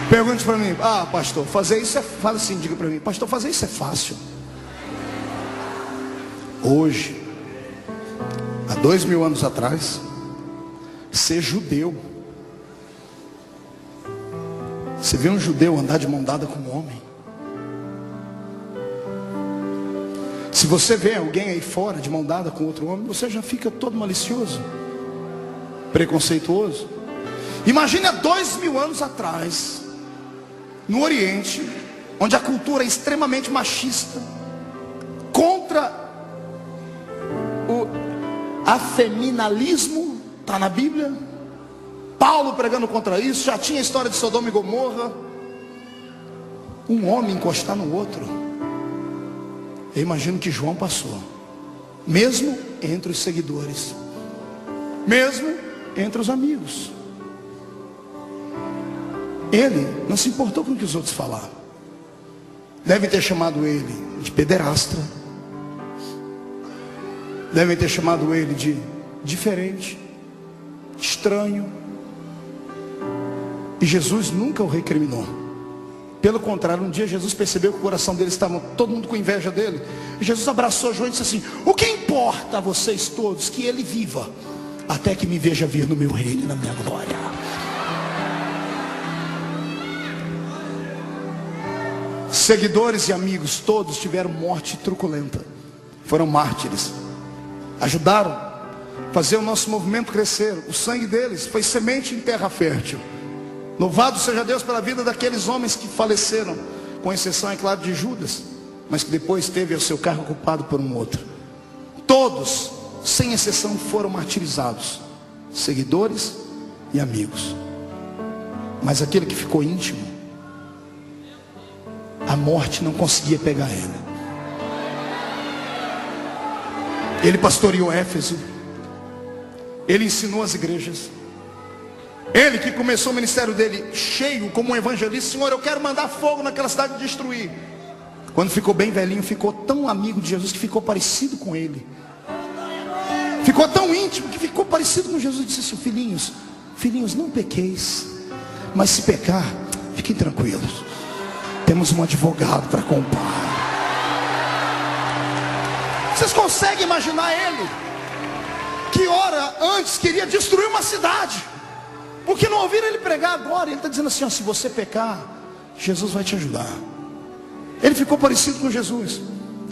Pergunte para mim, pastor, fazer isso é fala assim, diga para mim, pastor, fazer isso é fácil. Hoje, há 2000 anos atrás, ser judeu, você vê um judeu andar de mão dada com um homem. Se você vê alguém aí fora de mão dada com outro homem, você já fica todo malicioso, preconceituoso. Imagine há 2000 anos atrás, no Oriente, onde a cultura é extremamente machista, contra o afeminalismo, está na Bíblia. Paulo pregando contra isso, já tinha a história de Sodoma e Gomorra. Um homem encostar no outro. Eu imagino que João passou, mesmo entre os seguidores, mesmo entre os amigos. Ele não se importou com o que os outros falaram. Devem ter chamado ele de pederastra. Devem ter chamado ele de diferente, estranho. E Jesus nunca o recriminou. Pelo contrário, um dia Jesus percebeu que o coração deles estava todo mundo com inveja dele. E Jesus abraçou João e disse assim: o que importa a vocês todos que ele viva, até que me veja vir no meu reino e na minha glória. Seguidores e amigos todos tiveram morte truculenta. Foram mártires. Ajudaram a fazer o nosso movimento crescer. O sangue deles foi semente em terra fértil. Louvado seja Deus pela vida daqueles homens que faleceram, com exceção, é claro, de Judas, mas que depois teve o seu cargo ocupado por um outro. Todos, sem exceção, foram martirizados. Seguidores e amigos. Mas aquele que ficou íntimo, a morte não conseguia pegar ele. Ele pastoreou Éfeso. Ele ensinou as igrejas. Ele que começou o ministério dele cheio como um evangelista. Senhor, eu quero mandar fogo naquela cidade e destruir. Quando ficou bem velhinho, ficou tão amigo de Jesus que ficou parecido com ele. Ficou tão íntimo que ficou parecido com Jesus. Disse assim: filhinhos, não pequeis, mas se pecar, fiquem tranquilos. Temos um advogado para com o Pai. Vocês conseguem imaginar ele? Que hora antes queria destruir uma cidade, porque não ouviram ele pregar. Agora ele está dizendo assim: se você pecar, Jesus vai te ajudar. Ele ficou parecido com Jesus.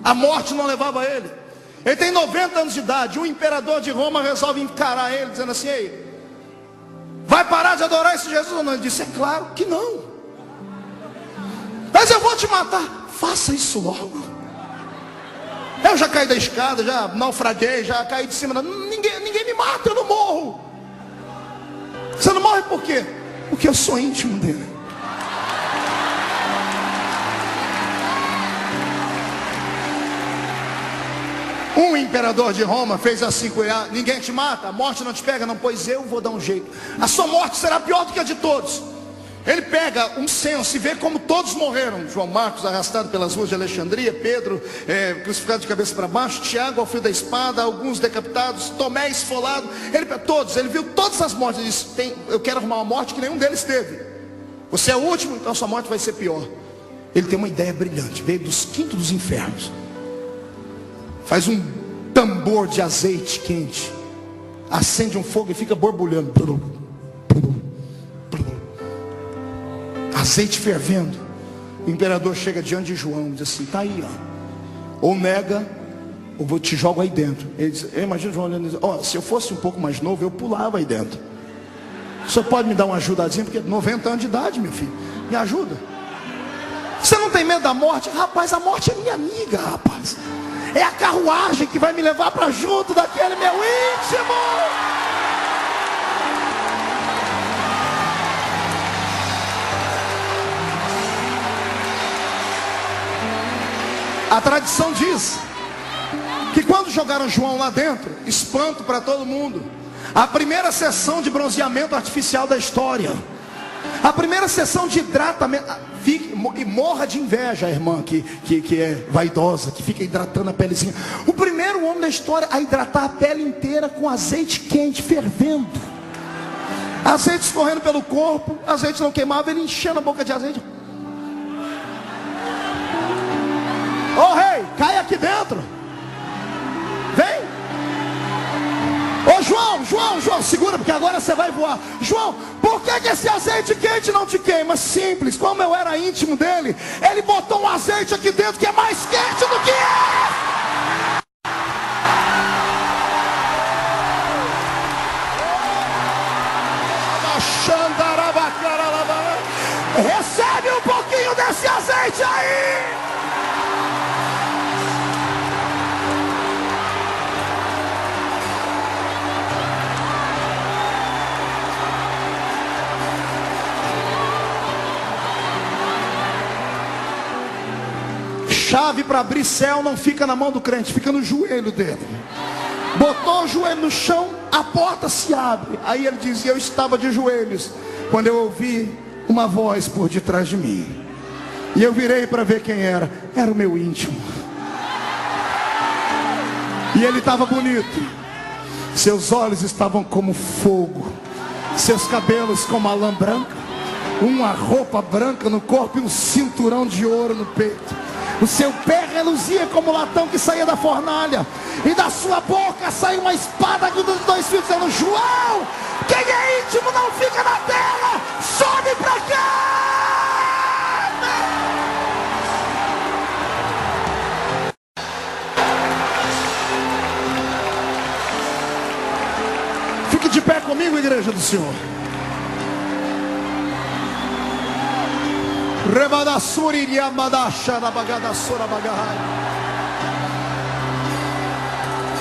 A morte não levava ele. Ele tem 90 anos de idade. O imperador de Roma resolve encarar ele, dizendo assim: ei, vai parar de adorar esse Jesus ou não? Ele disse: é claro que não. Mas eu vou te matar. Faça isso logo. Eu já caí da escada, já naufraguei, já caí de cima. Ninguém me mata, eu não morro. Você não morre por quê? Porque eu sou íntimo dele. Um imperador de Roma fez assim com ele: ninguém te mata, a morte não te pega, não, pois eu vou dar um jeito. A sua morte será pior do que a de todos. Ele pega um censo e vê como todos morreram. João Marcos arrastado pelas ruas de Alexandria, Pedro crucificado de cabeça para baixo, Tiago ao fio da espada, alguns decapitados, Tomé esfolado. Ele viu todas as mortes e disse: eu quero arrumar uma morte que nenhum deles teve. Você é o último, então a sua morte vai ser pior. Ele tem uma ideia brilhante, veio dos quintos dos infernos, faz um tambor de azeite quente, acende um fogo e fica borbulhando, azeite fervendo. O imperador chega diante de João e diz assim: tá aí, ó, ou nega, ou eu te jogo aí dentro. Ele diz, eu imagino João olhando e diz: ó, se eu fosse um pouco mais novo, eu pulava aí dentro. O senhor pode me dar uma ajudadinha, porque 90 anos de idade, meu filho, me ajuda. Você não tem medo da morte? Rapaz, a morte é minha amiga, rapaz. É a carruagem que vai me levar para junto daquele meu íntimo. A tradição diz que quando jogaram João lá dentro, espanto para todo mundo, a primeira sessão de bronzeamento artificial da história, a primeira sessão de hidratamento, e morra de inveja a irmã que é vaidosa, que fica hidratando a pelezinha. O primeiro homem da história a hidratar a pele inteira com azeite quente, fervendo, azeite escorrendo pelo corpo, azeite não queimava, ele enchendo a boca de azeite. Ô rei, cai aqui dentro, vem. Ô João, segura, porque agora você vai voar. João, por que esse azeite quente não te queima? Simples, como eu era íntimo dele, ele botou um azeite aqui dentro que é mais quente do que recebe um pouquinho desse azeite aí. Chave para abrir céu não fica na mão do crente, fica no joelho dele. Botou o joelho no chão, a porta se abre. Aí ele diz: eu estava de joelhos quando eu ouvi uma voz por detrás de mim, e eu virei para ver quem era. Era o meu íntimo. E ele estava bonito, seus olhos estavam como fogo, seus cabelos como a lã branca, uma roupa branca no corpo e um cinturão de ouro no peito. O seu pé reluzia como o latão que saía da fornalha, e da sua boca saiu uma espada com os dois fios, dizendo: João, quem é íntimo não fica na terra, sobe pra cá. Fique de pé comigo, igreja do Senhor.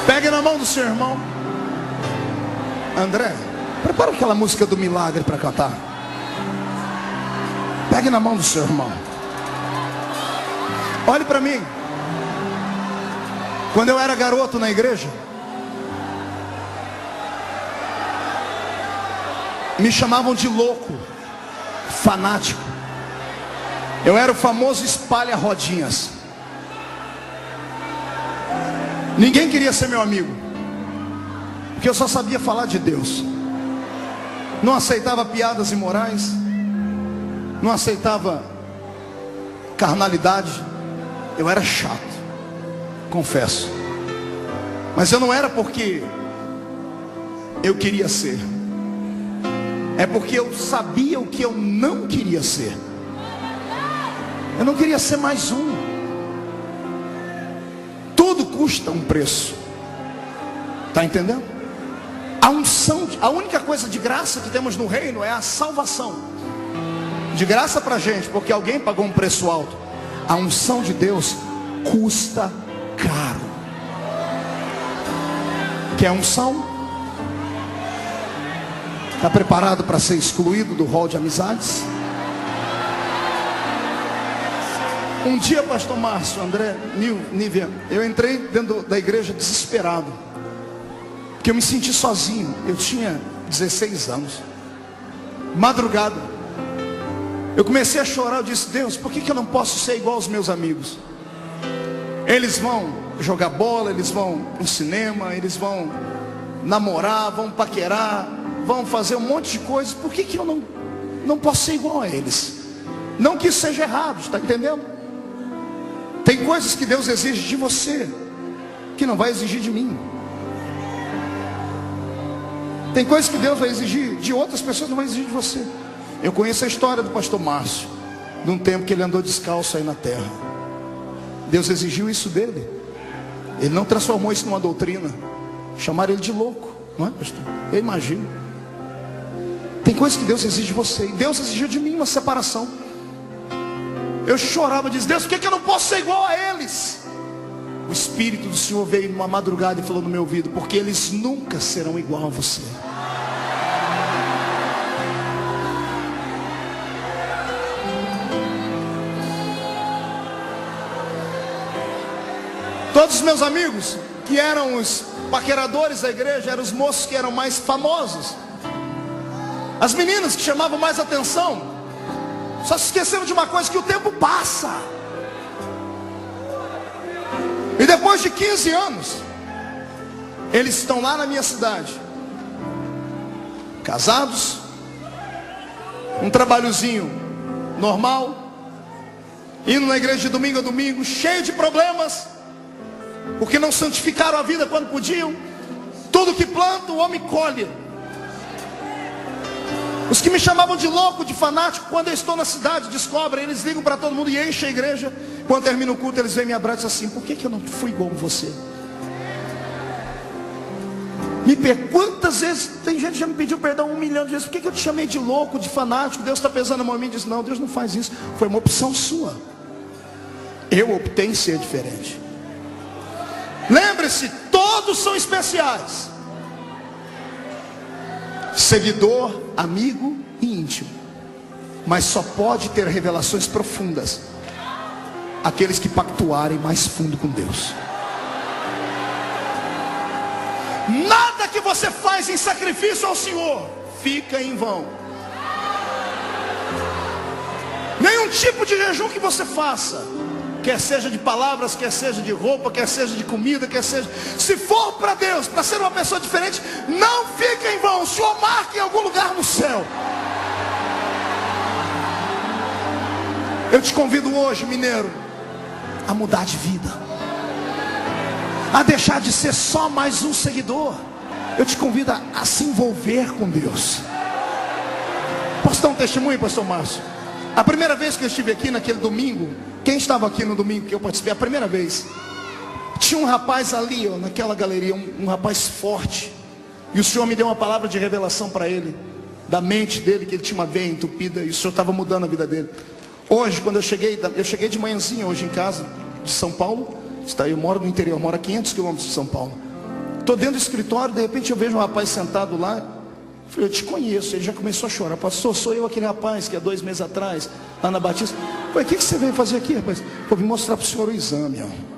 Pegue na mão do seu irmão. André, prepara aquela música do milagre para cantar. Pegue na mão do seu irmão. Olhe para mim. Quando eu era garoto na igreja, me chamavam de louco, fanático. Eu era o famoso espalha-rodinhas. Ninguém queria ser meu amigo, porque eu só sabia falar de Deus. Não aceitava piadas imorais, não aceitava carnalidade. Eu era chato, confesso. Mas eu não era porque eu queria ser, é porque eu sabia o que eu não queria ser. Eu não queria ser mais um. Tudo custa um preço. Está entendendo? A unção, a única coisa de graça que temos no reino é a salvação. De graça para a gente, porque alguém pagou um preço alto. A unção de Deus custa caro. Quer unção? Está preparado para ser excluído do hall de amizades? Um dia, pastor Márcio, André, Nívia, eu entrei dentro da igreja desesperado, porque eu me senti sozinho. Eu tinha 16 anos, madrugada, eu comecei a chorar. Eu disse: Deus, por que eu não posso ser igual aos meus amigos? Eles vão jogar bola, eles vão pro cinema, eles vão namorar, vão paquerar, vão fazer um monte de coisas. Por que eu não posso ser igual a eles? Não que isso seja errado, está entendendo? Tem coisas que Deus exige de você que não vai exigir de mim. Tem coisas que Deus vai exigir de outras pessoas, não vai exigir de você. Eu conheço a história do pastor Márcio, de um tempo que ele andou descalço aí na terra. Deus exigiu isso dele. Ele não transformou isso numa doutrina. Chamaram ele de louco, não é, pastor? Eu imagino. Tem coisas que Deus exige de você, e Deus exigiu de mim uma separação. Eu chorava, dizia: Deus, por que eu não posso ser igual a eles? O Espírito do Senhor veio numa madrugada e falou no meu ouvido: porque eles nunca serão igual a você. Todos os meus amigos que eram os paqueradores da igreja eram os moços que eram mais famosos. As meninas que chamavam mais atenção só se esqueceram de uma coisa: que o tempo passa. E depois de 15 anos, eles estão lá na minha cidade, casados, um trabalhozinho normal, indo na igreja de domingo a domingo, cheio de problemas, porque não santificaram a vida quando podiam. Tudo que planta o homem colhe. Os que me chamavam de louco, de fanático, quando eu estou na cidade, descobrem, eles ligam para todo mundo e enchem a igreja. Quando termina o culto, eles vêm me abraçar e dizem assim: por que eu não fui igual a você? Quantas vezes, tem gente que já me pediu perdão 1 milhão de vezes: por que eu te chamei de louco, de fanático? Deus está pesando a mão em mim. Diz: não, Deus não faz isso, foi uma opção sua. Eu optei em ser diferente. Lembre-se, todos são especiais. Seguidor, amigo e íntimo. Mas só pode ter revelações profundas aqueles que pactuarem mais fundo com Deus. Nada que você faz em sacrifício ao Senhor fica em vão. Nenhum tipo de jejum que você faça, quer seja de palavras, quer seja de roupa, quer seja de comida, quer seja, se for para Deus, para ser uma pessoa diferente, não fica em vão. O Senhor marca em algum lugar no céu. Eu te convido hoje, mineiro, a mudar de vida, a deixar de ser só mais um seguidor. Eu te convido a se envolver com Deus. Posso dar um testemunho, pastor Márcio? A primeira vez que eu estive aqui naquele domingo, quem estava aqui no domingo que eu participei, a primeira vez, tinha um rapaz ali, ó, naquela galeria, um rapaz forte, e o Senhor me deu uma palavra de revelação para ele, da mente dele, que ele tinha uma veia entupida, e o Senhor estava mudando a vida dele. Hoje, quando eu cheguei de manhãzinha hoje em casa, de São Paulo, eu moro no interior, moro a 500 quilômetros de São Paulo. Estou dentro do escritório, de repente eu vejo um rapaz sentado lá. Eu falei: eu te conheço. Ele já começou a chorar: pastor, sou eu aquele rapaz que há 2 meses atrás, lá na Batista. Eu falei: o que você veio fazer aqui, rapaz? Eu vim mostrar para o senhor o exame, ó.